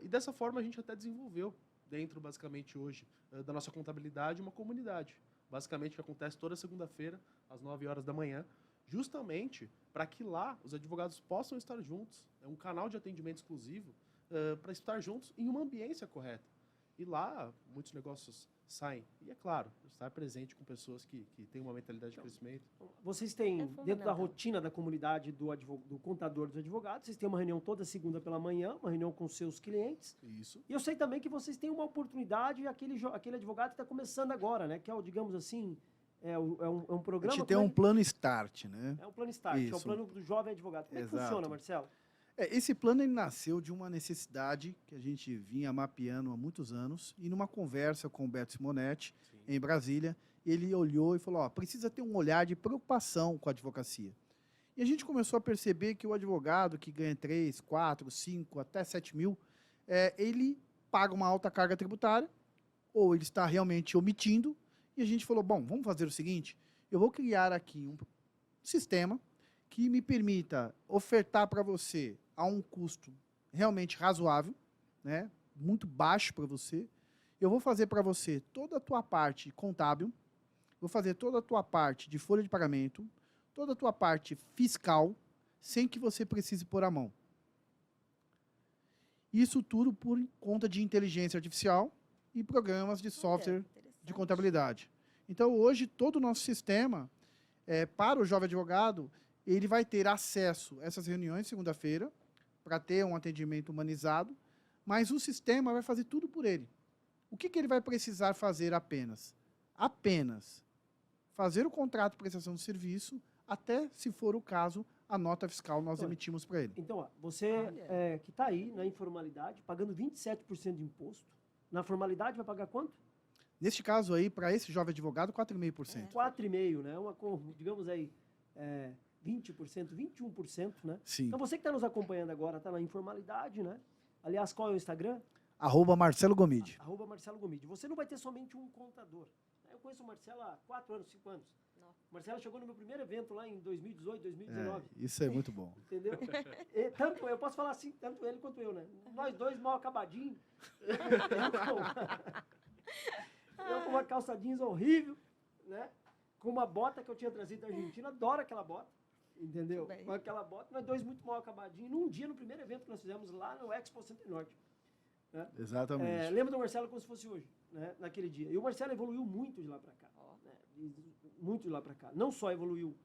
E dessa forma a gente até desenvolveu dentro, basicamente, hoje, da nossa contabilidade, uma comunidade. Basicamente, que acontece toda segunda-feira, às 9 horas da manhã, justamente para que lá os advogados possam estar juntos. É um canal de atendimento exclusivo para estar juntos em uma ambiência correta. E lá, muitos negócios saem. E, é claro, estar presente com pessoas que têm uma mentalidade de crescimento. Vocês têm, dentro da fundamental. rotina da comunidade do contador dos advogados, vocês têm uma reunião toda segunda pela manhã, uma reunião com seus clientes. Isso. E eu sei também que vocês têm uma oportunidade, aquele advogado que está começando agora, né? Que é o, digamos assim, é um A programa... gente tem um plano start, né? É um plano start, é o Isso. plano do jovem advogado. Como é que Exato. funciona, Marcelo? Esse plano ele nasceu de uma necessidade que a gente vinha mapeando há muitos anos, e numa conversa com o Beto Simonetti, Sim. em Brasília, ele olhou e falou, precisa ter um olhar de preocupação com a advocacia. E a gente começou a perceber que o advogado que ganha 3, 4, 5, até 7 mil, ele paga uma alta carga tributária, ou ele está realmente omitindo, e a gente falou, bom, vamos fazer o seguinte, eu vou criar aqui um sistema que me permita ofertar para você a um custo realmente razoável, né, muito baixo para você. Eu vou fazer para você toda a tua parte contábil, vou fazer toda a tua parte de folha de pagamento, toda a tua parte fiscal, sem que você precise pôr a mão. Isso tudo por conta de inteligência artificial e programas de software de contabilidade. Então, hoje, todo o nosso sistema, para o jovem advogado, ele vai ter acesso a essas reuniões segunda-feira, para ter um atendimento humanizado, mas o sistema vai fazer tudo por ele. O que ele vai precisar fazer apenas? Apenas fazer o contrato de prestação de serviço, até, se for o caso, a nota fiscal nós Olha, emitimos para ele. Então, ó, você Olha. que está aí na informalidade, pagando 27% de imposto, na formalidade vai pagar quanto? Neste caso aí, para esse jovem advogado, 4,5%. 4,5%, né? Digamos aí, 20%, 21%, né? Sim. Então, você que está nos acompanhando agora, está na informalidade, né? Aliás, qual é o Instagram? @Marcelo Gomide. @Marcelo Gomide. Você não vai ter somente um contador. Eu conheço o Marcelo há 4 anos, 5 anos. Nossa. O Marcelo chegou no meu primeiro evento lá em 2018, 2019. Isso é muito bom. Entendeu? Tanto eu posso falar assim, tanto ele quanto eu, né? Nós dois mal acabadinhos. Eu com uma calça jeans horrível, né? Com uma bota que eu tinha trazido da Argentina, adoro aquela bota. Entendeu? Bem. Com aquela bota, nós dois muito mal acabadinhos. Num dia, no primeiro evento que nós fizemos lá no Expo Center Norte. Né? Exatamente. Lembro do Marcelo como se fosse hoje, né? Naquele dia. E o Marcelo evoluiu muito de lá para cá. Né? Muito de lá para cá. Não só evoluiu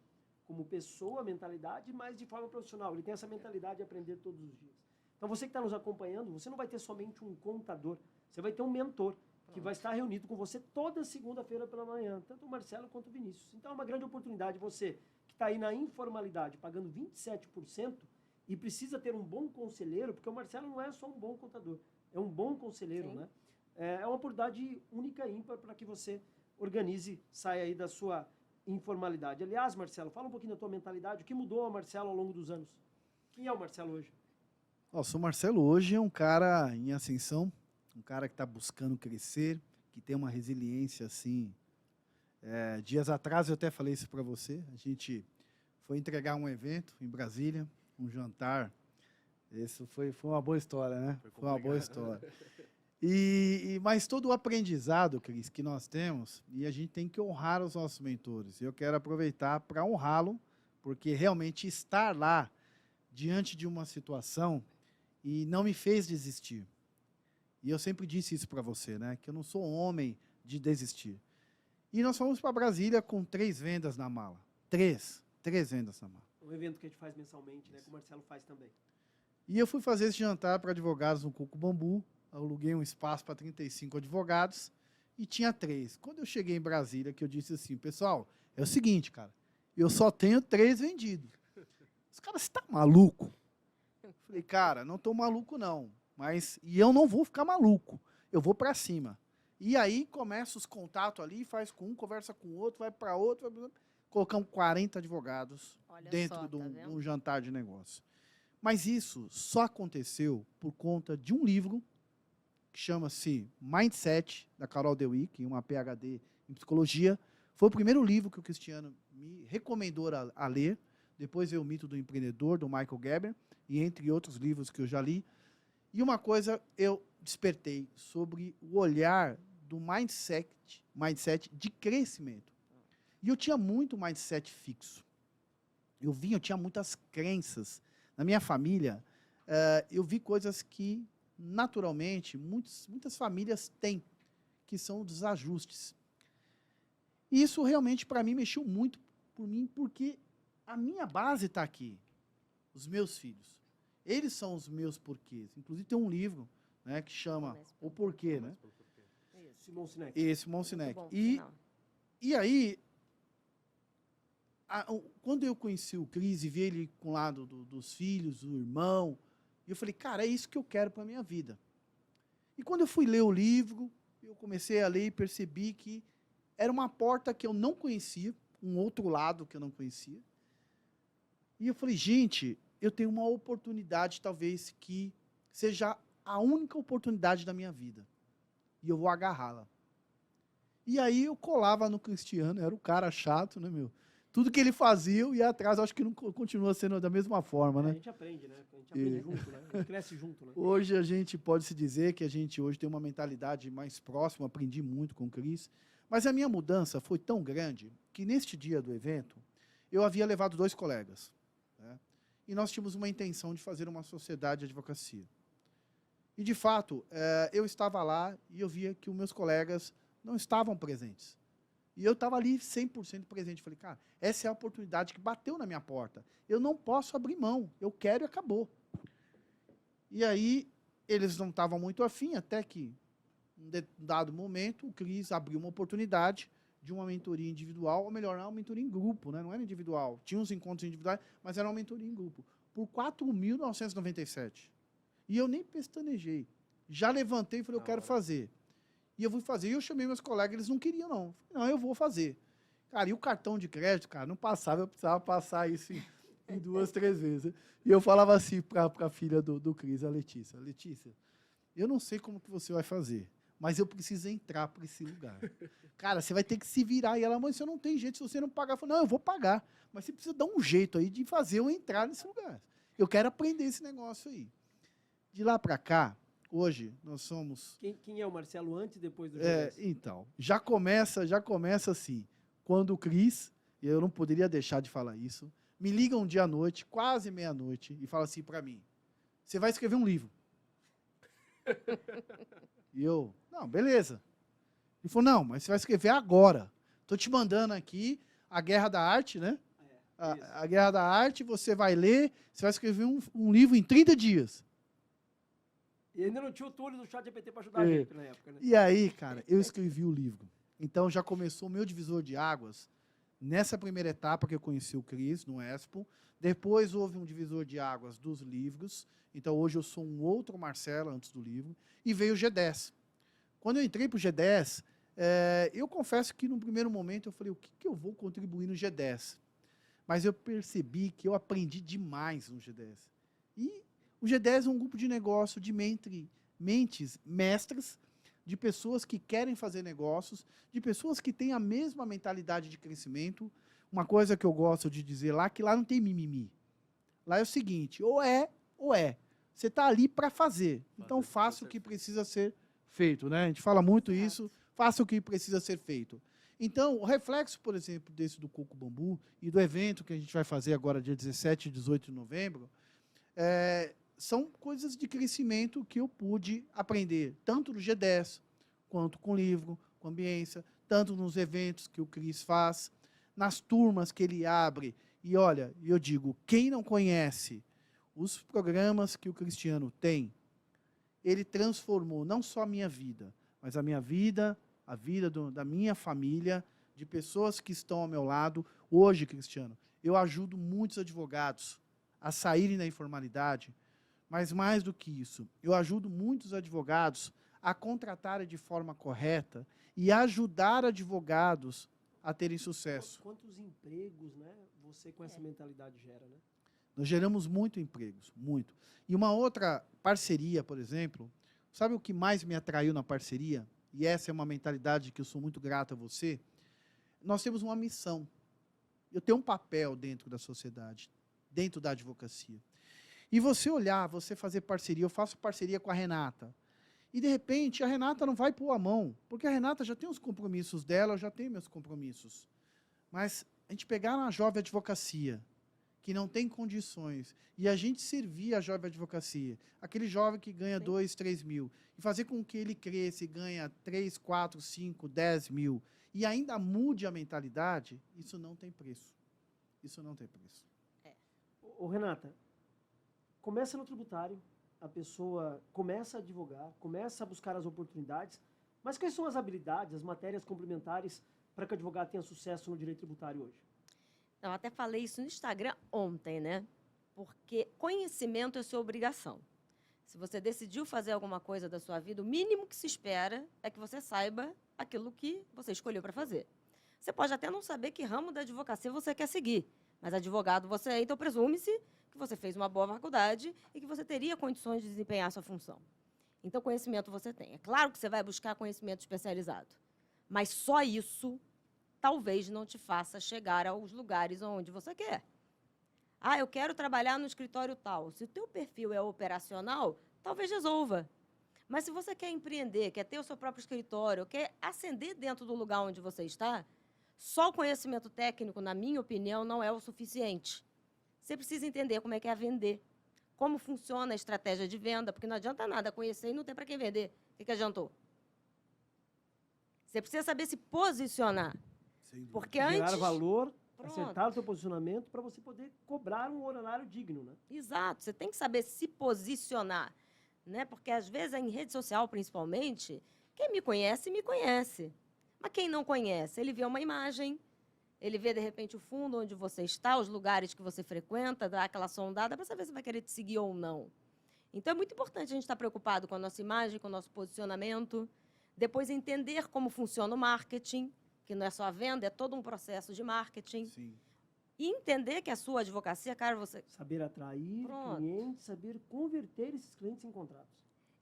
como pessoa, mentalidade, mas de forma profissional. Ele tem essa mentalidade de aprender todos os dias. Então, você que está nos acompanhando, você não vai ter somente um contador, você vai ter um mentor que vai estar reunido com você toda segunda-feira pela manhã, tanto o Marcelo quanto o Vinícius. Então, é uma grande oportunidade você que está aí na informalidade, pagando 27%, e precisa ter um bom conselheiro, porque o Marcelo não é só um bom contador, é um bom conselheiro, Sim. né? É uma oportunidade única e ímpar para que você organize, saia aí da sua informalidade. Aliás, Marcelo, fala um pouquinho da tua mentalidade, o que mudou, Marcelo, ao longo dos anos? Quem é o Marcelo hoje? Nossa, o Marcelo hoje é um cara em ascensão, um cara que está buscando crescer, que tem uma resiliência assim. Dias atrás eu até falei isso para você. A gente foi entregar um evento em Brasília, um jantar. Isso foi uma boa história, né? Foi uma boa história. Mas todo o aprendizado, Cris, que nós temos, e a gente tem que honrar os nossos mentores. Eu quero aproveitar para honrá-lo, porque realmente estar lá diante de uma situação e não me fez desistir. E eu sempre disse isso para você, né? Que eu não sou um homem de desistir. E nós fomos para Brasília com 3 vendas na mala. 3 vendas na mala. Um evento que a gente faz mensalmente, né? Que o Marcelo faz também. E eu fui fazer esse jantar para advogados no Coco Bambu. Aluguei um espaço para 35 advogados e tinha 3. Quando eu cheguei em Brasília, que eu disse assim, pessoal, é o seguinte, cara, eu só tenho 3 vendidos. Os caras, você tá maluco? Eu falei, cara, não tô maluco não, e eu não vou ficar maluco, eu vou para cima. E aí começa os contatos ali, faz com um, conversa com o outro, vai para outro, colocamos 40 advogados dentro de um jantar de negócio. Mas isso só aconteceu por conta de um livro que chama-se Mindset, da Carol Dweck, uma PhD em psicologia. Foi o primeiro livro que o Cristiano me recomendou a ler. Depois veio o Mito do Empreendedor, do Michael Gerber, e entre outros livros que eu já li. E uma coisa eu despertei sobre o olhar do mindset de crescimento. E eu tinha muito mindset fixo. Eu tinha muitas crenças. Na minha família, eu vi coisas que, naturalmente, muitas famílias têm, que são desajustes. E isso realmente, para mim, mexeu muito por mim, porque a minha base está aqui, os meus filhos. Eles são os meus porquês. Inclusive, tem um livro, né, que chama O Porquê, né? Simon Sinek. Simon Sinek. Bom, E aí, quando eu conheci o Cris e vi ele com o lado dos filhos, do irmão, eu falei, cara, é isso que eu quero para a minha vida. E quando eu fui ler o livro, eu comecei a ler e percebi que era uma porta que eu não conhecia, um outro lado que eu não conhecia. E eu falei, gente, eu tenho uma oportunidade, talvez, que seja a única oportunidade da minha vida. E eu vou agarrá-la. E aí eu colava no Cristiano, era o cara chato, né, meu? Tudo que ele fazia, eu ia atrás, acho que não continua sendo da mesma forma, né? A gente aprende, né? A gente aprende junto, né? A gente cresce junto, né? Hoje a gente pode se dizer que a gente hoje tem uma mentalidade mais próxima, aprendi muito com o Cris, mas a minha mudança foi tão grande que neste dia do evento, eu havia levado 2 colegas, né? E nós tínhamos uma intenção de fazer uma sociedade de advocacia. E, de fato, eu estava lá e eu via que os meus colegas não estavam presentes. E eu estava ali 100% presente. Falei, cara, essa é a oportunidade que bateu na minha porta. Eu não posso abrir mão. Eu quero e acabou. E aí, eles não estavam muito afim, até que, em um dado momento, o Cris abriu uma oportunidade de uma mentoria individual, ou melhor, uma mentoria em grupo, né? Não era individual. Tinha uns encontros individuais, mas era uma mentoria em grupo, por R$ 4.997. E eu nem pestanejei. Já levantei e falei, eu quero fazer. E eu fui fazer. E eu chamei meus colegas, eles não queriam, não. Eu falei, não, eu vou fazer. Cara, e o cartão de crédito, cara, não passava, eu precisava passar isso em 2, 3 vezes. E eu falava assim para a filha do Cris, a Letícia, Letícia, eu não sei como que você vai fazer, mas eu preciso entrar para esse lugar. Cara, você vai ter que se virar. E ela, mãe, você não tem jeito, se você não pagar. Eu falei, não, eu vou pagar, mas você precisa dar um jeito aí de fazer eu entrar nesse lugar. Eu quero aprender esse negócio aí. De lá para cá, hoje, nós somos... Quem é o Marcelo antes e depois do G10? Então, já começa assim. Quando o Cris, e eu não poderia deixar de falar isso, me liga um dia à noite, quase meia-noite, e fala assim para mim, você vai escrever um livro. E eu, não, beleza. Ele falou, não, mas você vai escrever agora. Estou te mandando aqui a Guerra da Arte, né? A Guerra da Arte, você vai ler, você vai escrever um livro em 30 dias. E ainda não tinha o Túlio do ChatGPT para ajudar a gente na época, né? E aí, cara, eu escrevi o livro. Então, já começou o meu divisor de águas nessa primeira etapa que eu conheci o Cris, no Expo. Depois, houve um divisor de águas dos livros. Então, hoje eu sou um outro Marcelo antes do livro. E veio o G10. Quando eu entrei para o G10, eu confesso que, no primeiro momento, eu falei, o que eu vou contribuir no G10? Mas eu percebi que eu aprendi demais no G10. E o G10 é um grupo de negócio de mentes mestras, de pessoas que querem fazer negócios, de pessoas que têm a mesma mentalidade de crescimento. Uma coisa que eu gosto de dizer lá, que lá não tem mimimi. Lá é o seguinte, ou é, ou é. Você está ali para fazer. Então, faça o que precisa ser feito, né? A gente fala muito isso, faça o que precisa ser feito. Então, o reflexo, por exemplo, desse do Coco Bambu e do evento que a gente vai fazer agora, dia 17 e 18 de novembro, são coisas de crescimento que eu pude aprender, tanto no G10, quanto com o livro, com a ambiência, tanto nos eventos que o Cris faz, nas turmas que ele abre. E olha, eu digo, quem não conhece os programas que o Cristiano tem, ele transformou não só a minha vida, mas a minha vida, a vida da minha família, de pessoas que estão ao meu lado. Hoje, Cristiano, eu ajudo muitos advogados a saírem da informalidade, mas mais do que isso, eu ajudo muitos advogados a contratarem de forma correta e ajudar advogados a terem sucesso. Quantos empregos, né, você com essa mentalidade gera, né? Nós geramos muito empregos, muito. E uma outra parceria, por exemplo, sabe o que mais me atraiu na parceria? E essa é uma mentalidade que eu sou muito grato a você. Nós temos uma missão. Eu tenho um papel dentro da sociedade, dentro da advocacia. E você olhar, você fazer parceria, eu faço parceria com a Renata. E, de repente, a Renata não vai pôr a mão, porque a Renata já tem os compromissos dela, eu já tenho meus compromissos. Mas a gente pegar uma jovem advocacia, que não tem condições, e a gente servir a jovem advocacia, aquele jovem que ganha 2, 3 mil, e fazer com que ele cresça e ganhe 3, 4, 5, 10 mil, e ainda mude a mentalidade, isso não tem preço. Isso não tem preço. Ô, Renata, começa no tributário, a pessoa começa a advogar, começa a buscar as oportunidades, mas quais são as habilidades, as matérias complementares para que o advogado tenha sucesso no direito tributário hoje? Eu até falei isso no Instagram ontem, né? Porque conhecimento é sua obrigação. Se você decidiu fazer alguma coisa da sua vida, o mínimo que se espera é que você saiba aquilo que você escolheu para fazer. Você pode até não saber que ramo da advocacia você quer seguir, mas advogado você é, então presume-se que você fez uma boa faculdade e que você teria condições de desempenhar a sua função. Então, conhecimento você tem. É claro que você vai buscar conhecimento especializado, mas só isso talvez não te faça chegar aos lugares onde você quer. Ah, eu quero trabalhar no escritório tal. Se o teu perfil é operacional, talvez resolva. Mas se você quer empreender, quer ter o seu próprio escritório, quer ascender dentro do lugar onde você está, só o conhecimento técnico, na minha opinião, não é o suficiente. Você precisa entender como é que é vender, como funciona a estratégia de venda, porque não adianta nada conhecer e não ter para quem vender. O que adiantou? Você precisa saber se posicionar. Porque Gerar antes... valor, Pronto. acertar o seu posicionamento para você poder cobrar um horário digno, né? Exato, você tem que saber se posicionar, né? Porque, às vezes, em rede social, principalmente, quem me conhece, Mas quem não conhece, ele vê uma imagem, ele vê, de repente, o fundo onde você está, os lugares que você frequenta, dá aquela sondada para saber se vai querer te seguir ou não. Então, é muito importante a gente estar preocupado com a nossa imagem, com o nosso posicionamento, depois entender como funciona o marketing, que não é só a venda, é todo um processo de marketing. Sim. E entender que a sua advocacia, cara, você... Saber atrair Pronto. clientes, saber converter esses clientes em contratos.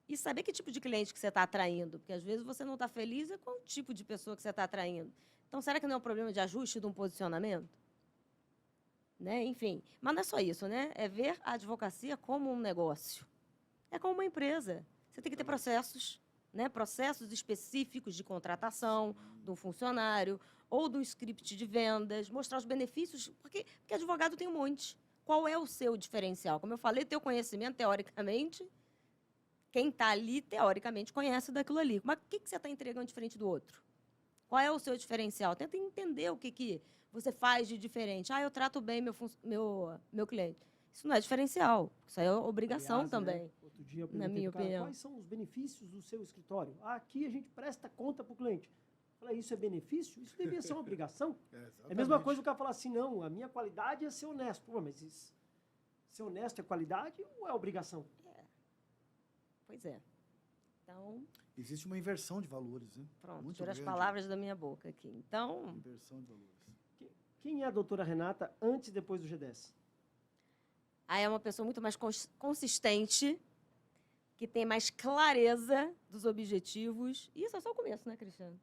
E saber que tipo de cliente que você está atraindo, porque às vezes você não está feliz com o tipo de pessoa que você está atraindo. Então, será que não é um problema de ajuste de um posicionamento? Né? Enfim, mas não é só isso, né? É ver a advocacia como um negócio. É como uma empresa. Você tem que ter processos, né? Processos específicos de contratação de um funcionário ou do script de vendas, mostrar os benefícios, porque advogado tem um monte. Qual é o seu diferencial? Como eu falei, teu conhecimento, teoricamente, quem está ali, teoricamente, conhece daquilo ali. Mas o que você está entregando diferente do outro? Qual é o seu diferencial? Tenta entender o que você faz de diferente. Eu trato bem meu cliente. Isso não é diferencial. Isso aí é obrigação Aliás, também. Né, outro dia eu na perguntei minha pro cara, opinião. quais são os benefícios do seu escritório? Aqui a gente presta conta para o cliente. Eu falei, isso é benefício? Isso devia ser uma obrigação. É a mesma coisa o cara falar assim, não, a minha qualidade é ser honesto. Pô, mas ser honesto é qualidade ou é obrigação? Pois é. Então, Existe uma inversão de valores, né? pronto, Muito tira as grande. palavras da minha boca aqui. Então, Inversão de valores. Quem é a doutora Renata antes e depois do G10? aí é uma pessoa muito mais consistente, que tem mais clareza dos objetivos. E isso é só o começo, né, Cristiano?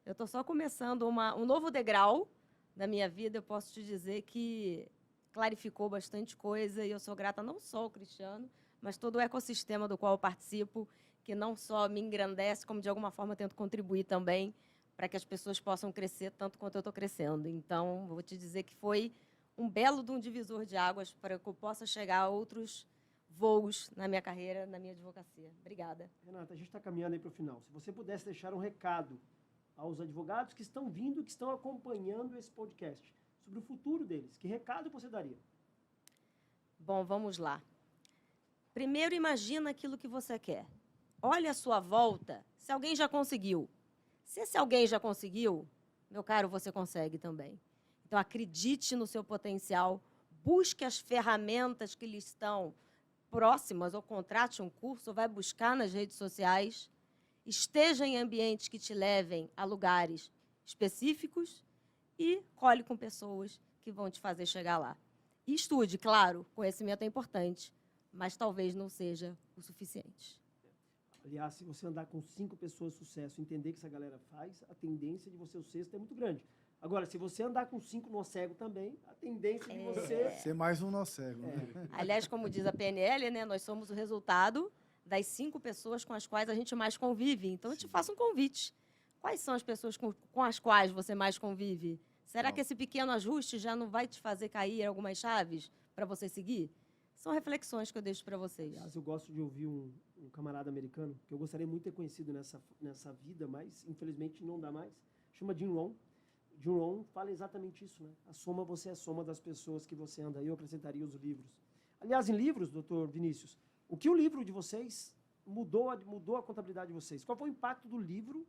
Eu estou só começando um novo degrau da minha vida. Eu posso te dizer que clarificou bastante coisa e eu sou grata não só ao Cristiano, mas todo o ecossistema do qual eu participo, que não só me engrandece, como de alguma forma tento contribuir também para que as pessoas possam crescer tanto quanto eu estou crescendo. Então, vou te dizer que foi um belo de um divisor de águas para que eu possa chegar a outros voos na minha carreira, na minha advocacia. Obrigada. Renata, a gente está caminhando aí para o final. Se você pudesse deixar um recado aos advogados que estão vindo, que estão acompanhando esse podcast, sobre o futuro deles, que recado você daria? Bom, vamos lá. Primeiro, imagina aquilo que você quer. Olha à sua volta, se alguém já conseguiu. Se esse alguém já conseguiu, meu caro, você consegue também. Então, acredite no seu potencial, busque as ferramentas que lhe estão próximas, ou contrate um curso, ou vai buscar nas redes sociais, esteja em ambientes que te levem a lugares específicos e colhe com pessoas que vão te fazer chegar lá. E estude, claro, conhecimento é importante, mas talvez não seja o suficiente. Aliás, se você andar com 5 pessoas de sucesso e entender que essa galera faz, a tendência de você o sexto é muito grande. Agora, se você andar com 5 nó cego também, a tendência de você... Ser mais um nó cego, né? Aliás, como diz a PNL, né, nós somos o resultado das 5 pessoas com as quais a gente mais convive. Então, eu te faço um convite. Quais são as pessoas com as quais você mais convive? Será que esse pequeno ajuste já não vai te fazer cair algumas chaves para você seguir? São reflexões que eu deixo para vocês. Aliás, eu gosto de ouvir um camarada americano, que eu gostaria muito de ter conhecido nessa vida, mas infelizmente não dá mais. Chama Jim Rohn. Jim Rohn fala exatamente isso, né? Você é a soma das pessoas que você anda. Eu acrescentaria os livros. Aliás, em livros, doutor Vinícius, o que o livro de vocês mudou a contabilidade de vocês? Qual foi o impacto do livro,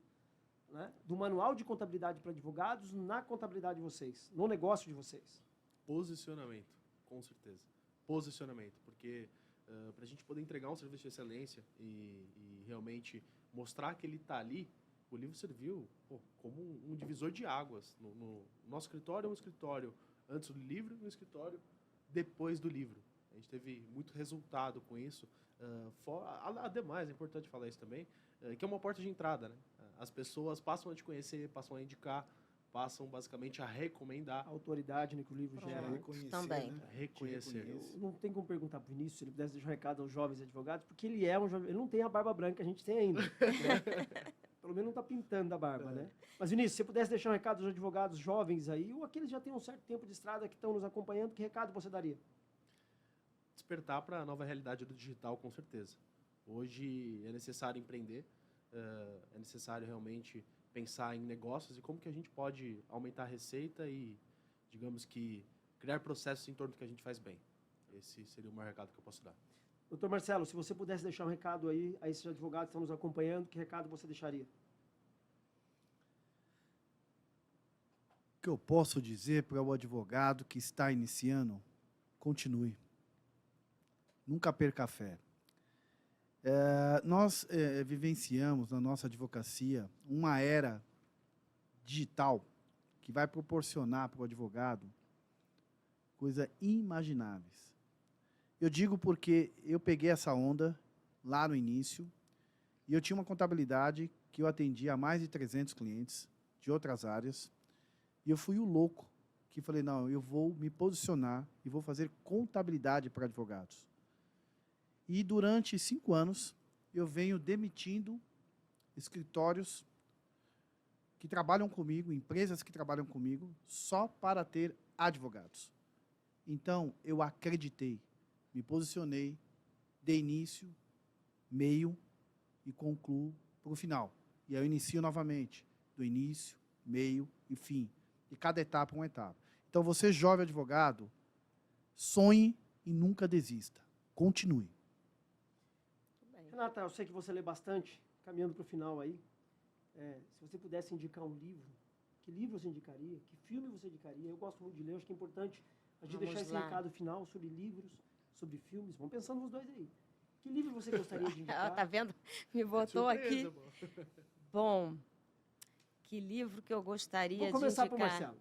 né, do manual de contabilidade para advogados na contabilidade de vocês, no negócio de vocês? Posicionamento, com certeza. Posicionamento, porque para a gente poder entregar um serviço de excelência e realmente mostrar que ele está ali, o livro serviu como um divisor de águas. No nosso escritório é um escritório antes do livro e um escritório depois do livro. A gente teve muito resultado com isso. Ademais, é importante falar isso também, que é uma porta de entrada, né? As pessoas passam a te conhecer, passam a indicar, passam basicamente a recomendar. A autoridade, né, que o livro Pronto. gera. Reconhecer, Também. né? Reconhecer. Eu não tem como perguntar para o Vinícius se ele pudesse deixar um recado aos jovens advogados, porque ele é um jovem, ele não tem a barba branca que a gente tem ainda. Né? Pelo menos não está pintando a barba, né? Mas, Vinícius, se você pudesse deixar um recado aos advogados jovens aí, ou aqueles que já têm um certo tempo de estrada que estão nos acompanhando, que recado você daria? Despertar para a nova realidade do digital, com certeza. Hoje é necessário empreender, é necessário realmente pensar em negócios e como que a gente pode aumentar a receita e, digamos que, criar processos em torno do que a gente faz bem. Esse seria o maior recado que eu posso dar. Doutor Marcelo, se você pudesse deixar um recado aí a esses advogados que estão nos acompanhando, que recado você deixaria? que eu posso dizer para o advogado que está iniciando? Continue. Nunca perca a fé. Nós vivenciamos na nossa advocacia uma era digital que vai proporcionar para o advogado coisas inimagináveis. Eu digo porque eu peguei essa onda lá no início e eu tinha uma contabilidade que eu atendia a mais de 300 clientes de outras áreas e eu fui o louco que falei, não, eu vou me posicionar e vou fazer contabilidade para advogados. E durante 5 anos, eu venho demitindo escritórios que trabalham comigo, empresas que trabalham comigo, só para ter advogados. Então, eu acreditei, me posicionei, dei início, meio e concluo para o final. E aí eu inicio novamente, do início, meio e fim. E cada etapa é uma etapa. Então, você, jovem advogado, sonhe e nunca desista. Continue. Renata, eu sei que você lê bastante, caminhando para o final aí. Se você pudesse indicar um livro, que livro você indicaria? Que filme você indicaria? Eu gosto muito de ler, acho que é importante a gente deixar esse recado final sobre livros, sobre filmes. Vamos pensando nos dois aí. Que livro você gostaria de indicar? Tá vendo? Me botou aqui. Bom, que livro que eu gostaria de indicar? Vou começar por Marcelo.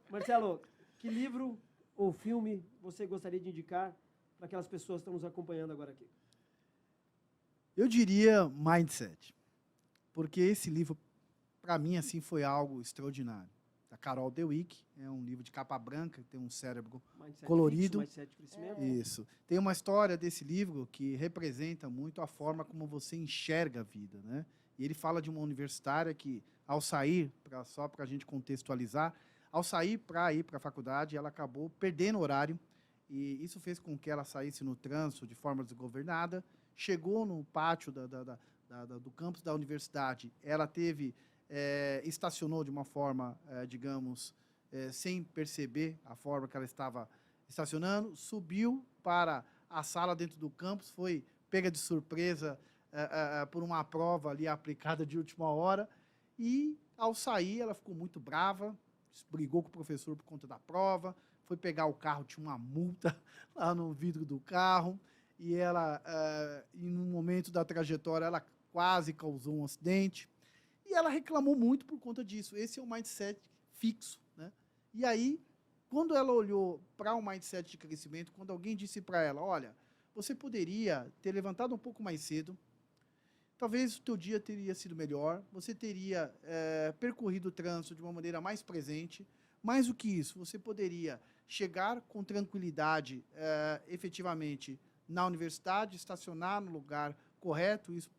Marcelo, que livro ou filme você gostaria de indicar para aquelas pessoas que estão nos acompanhando agora aqui? Eu diria Mindset, porque esse livro, para mim, assim, foi algo extraordinário. Da Carol Dweck, é um livro de capa branca, tem um cérebro Mindset colorido. Fixo, Mindset Crescimento. Isso. Tem uma história desse livro que representa muito a forma como você enxerga a vida, né? E ele fala de uma universitária que, ao sair, só para a gente contextualizar, ao sair para ir para a faculdade, ela acabou perdendo o horário, e isso fez com que ela saísse no trânsito de forma desgovernada. Chegou no pátio do campus da universidade, ela estacionou de uma forma, digamos, sem perceber a forma que ela estava estacionando, subiu para a sala dentro do campus, foi pega de surpresa por uma prova ali aplicada de última hora, e, ao sair, ela ficou muito brava, brigou com o professor por conta da prova, foi pegar o carro, tinha uma multa lá no vidro do carro, e ela, em um momento da trajetória, ela quase causou um acidente, e ela reclamou muito por conta disso. Esse é o mindset fixo, né? E aí, quando ela olhou para o mindset de crescimento, quando alguém disse para ela, olha, você poderia ter levantado um pouco mais cedo, talvez o teu dia teria sido melhor, você teria percorrido o trânsito de uma maneira mais presente, mais do que isso, você poderia chegar com tranquilidade, efetivamente, na universidade, estacionar no lugar correto, isso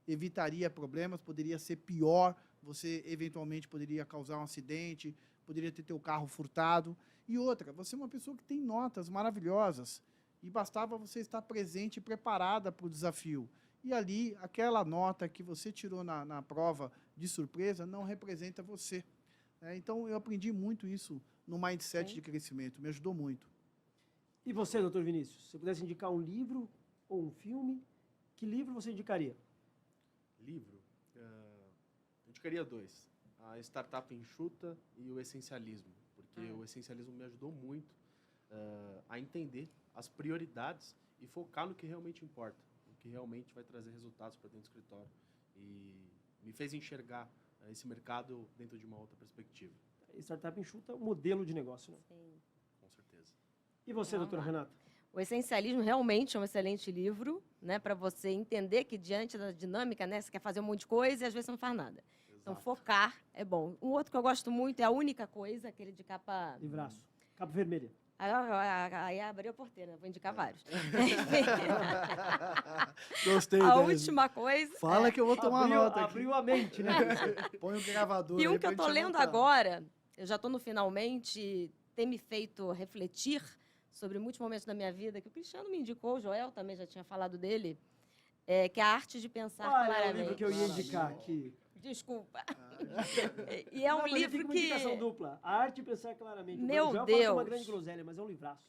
evitaria problemas, poderia ser pior, você eventualmente poderia causar um acidente, poderia ter teu carro furtado. E outra, você é uma pessoa que tem notas maravilhosas, e bastava você estar presente e preparada para o desafio. E ali, aquela nota que você tirou na prova de surpresa não representa você. Então, eu aprendi muito isso no mindset de crescimento, me ajudou muito. E você, doutor Vinícius, se você pudesse indicar um livro ou um filme, que livro você indicaria? Livro? Eu indicaria 2. A Startup Enxuta e o Essencialismo. Porque o Essencialismo me ajudou muito a entender as prioridades e focar no que realmente importa, no que realmente vai trazer resultados para dentro do escritório. E me fez enxergar esse mercado dentro de uma outra perspectiva. Startup Enxuta é um modelo de negócio, né? Sim. Com certeza. E você, doutora Renata? O Essencialismo realmente é um excelente livro, né, para você entender que, diante da dinâmica, né, você quer fazer um monte de coisa e às vezes você não faz nada. Exato. Então, focar é bom. Um outro que eu gosto muito é A Única Coisa, aquele de capa... Livraço. Capa vermelha. Aí abriu a porteira, vou indicar vários. Gostei A dele. última coisa... Fala que eu vou tomar nota aqui. Abriu a mente, né? Põe o gravador E um aí que eu pra estou gente lendo anotar. agora, eu já estou no finalmente, tem me feito refletir sobre muitos momentos da minha vida, que o Cristiano me indicou, o Joel também já tinha falado dele, que é A Arte de Pensar Olha, é o Claramente. livro que eu ia indicar aqui. Desculpa. E é um Não, mas livro fica uma que... indicação dupla. A Arte de Pensar Claramente. Meu O Joel fala que é uma Deus. grande groselha, mas é um livraço.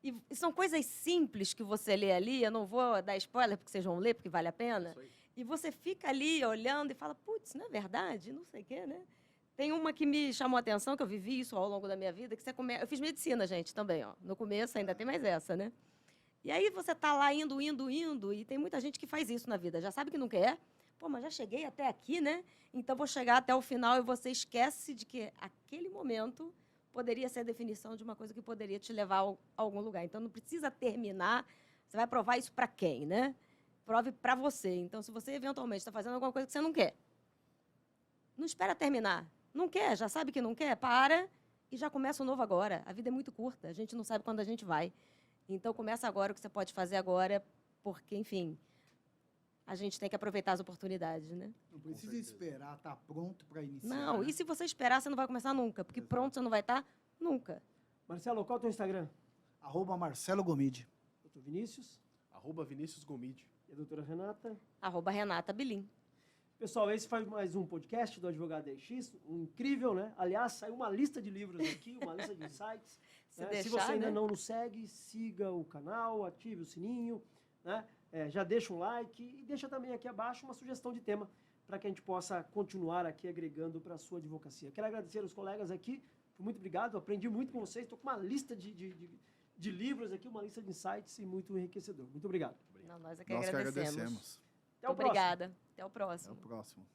E são coisas simples que você lê ali, eu não vou dar spoiler porque vocês vão ler, porque vale a pena. Isso aí. E você fica ali olhando e fala, putz, não é verdade? Não sei o quê, né? Tem uma que me chamou a atenção, que eu vivi isso ao longo da minha vida, que você eu fiz medicina, gente, também, ó. No começo ainda tem mais essa, né? E aí você tá lá indo, e tem muita gente que faz isso na vida. Já sabe que não quer. Pô, mas já cheguei até aqui, né? Então vou chegar até o final e você esquece de que aquele momento poderia ser a definição de uma coisa que poderia te levar a algum lugar. Então não precisa terminar. Você vai provar isso para quem, né? Prove para você. Então, se você eventualmente está fazendo alguma coisa que você não quer, não espera terminar. Não quer, já sabe que não quer, para e já começa o novo agora. A vida é muito curta, a gente não sabe quando a gente vai. Então, começa agora o que você pode fazer agora, porque, enfim, a gente tem que aproveitar as oportunidades, né? Não precisa esperar estar pronto para iniciar. Não, né? e se você esperar, você não vai começar nunca, porque pronto você não vai estar nunca. Marcelo, qual é o teu Instagram? @Marcelo Gomide. Doutor Vinícius @Vinícius Gomide. e a doutora Renata. @Renata Bilim. Pessoal, esse foi mais um podcast do Advogado DX, um incrível, né? Aliás, saiu uma lista de livros aqui, uma lista de insights. Se né? deixar, Se você ainda né? não nos segue, siga o canal, ative o sininho, né? Já deixa um like e deixa também aqui abaixo uma sugestão de tema para que a gente possa continuar aqui agregando para a sua advocacia. Quero agradecer aos colegas aqui, muito obrigado, aprendi muito com vocês, estou com uma lista de livros aqui, uma lista de insights e muito enriquecedor. Muito obrigado. Não, nós é que Nós que agradecemos. agradecemos. Até o próximo. Obrigada. Até o Até próximo. o próximo.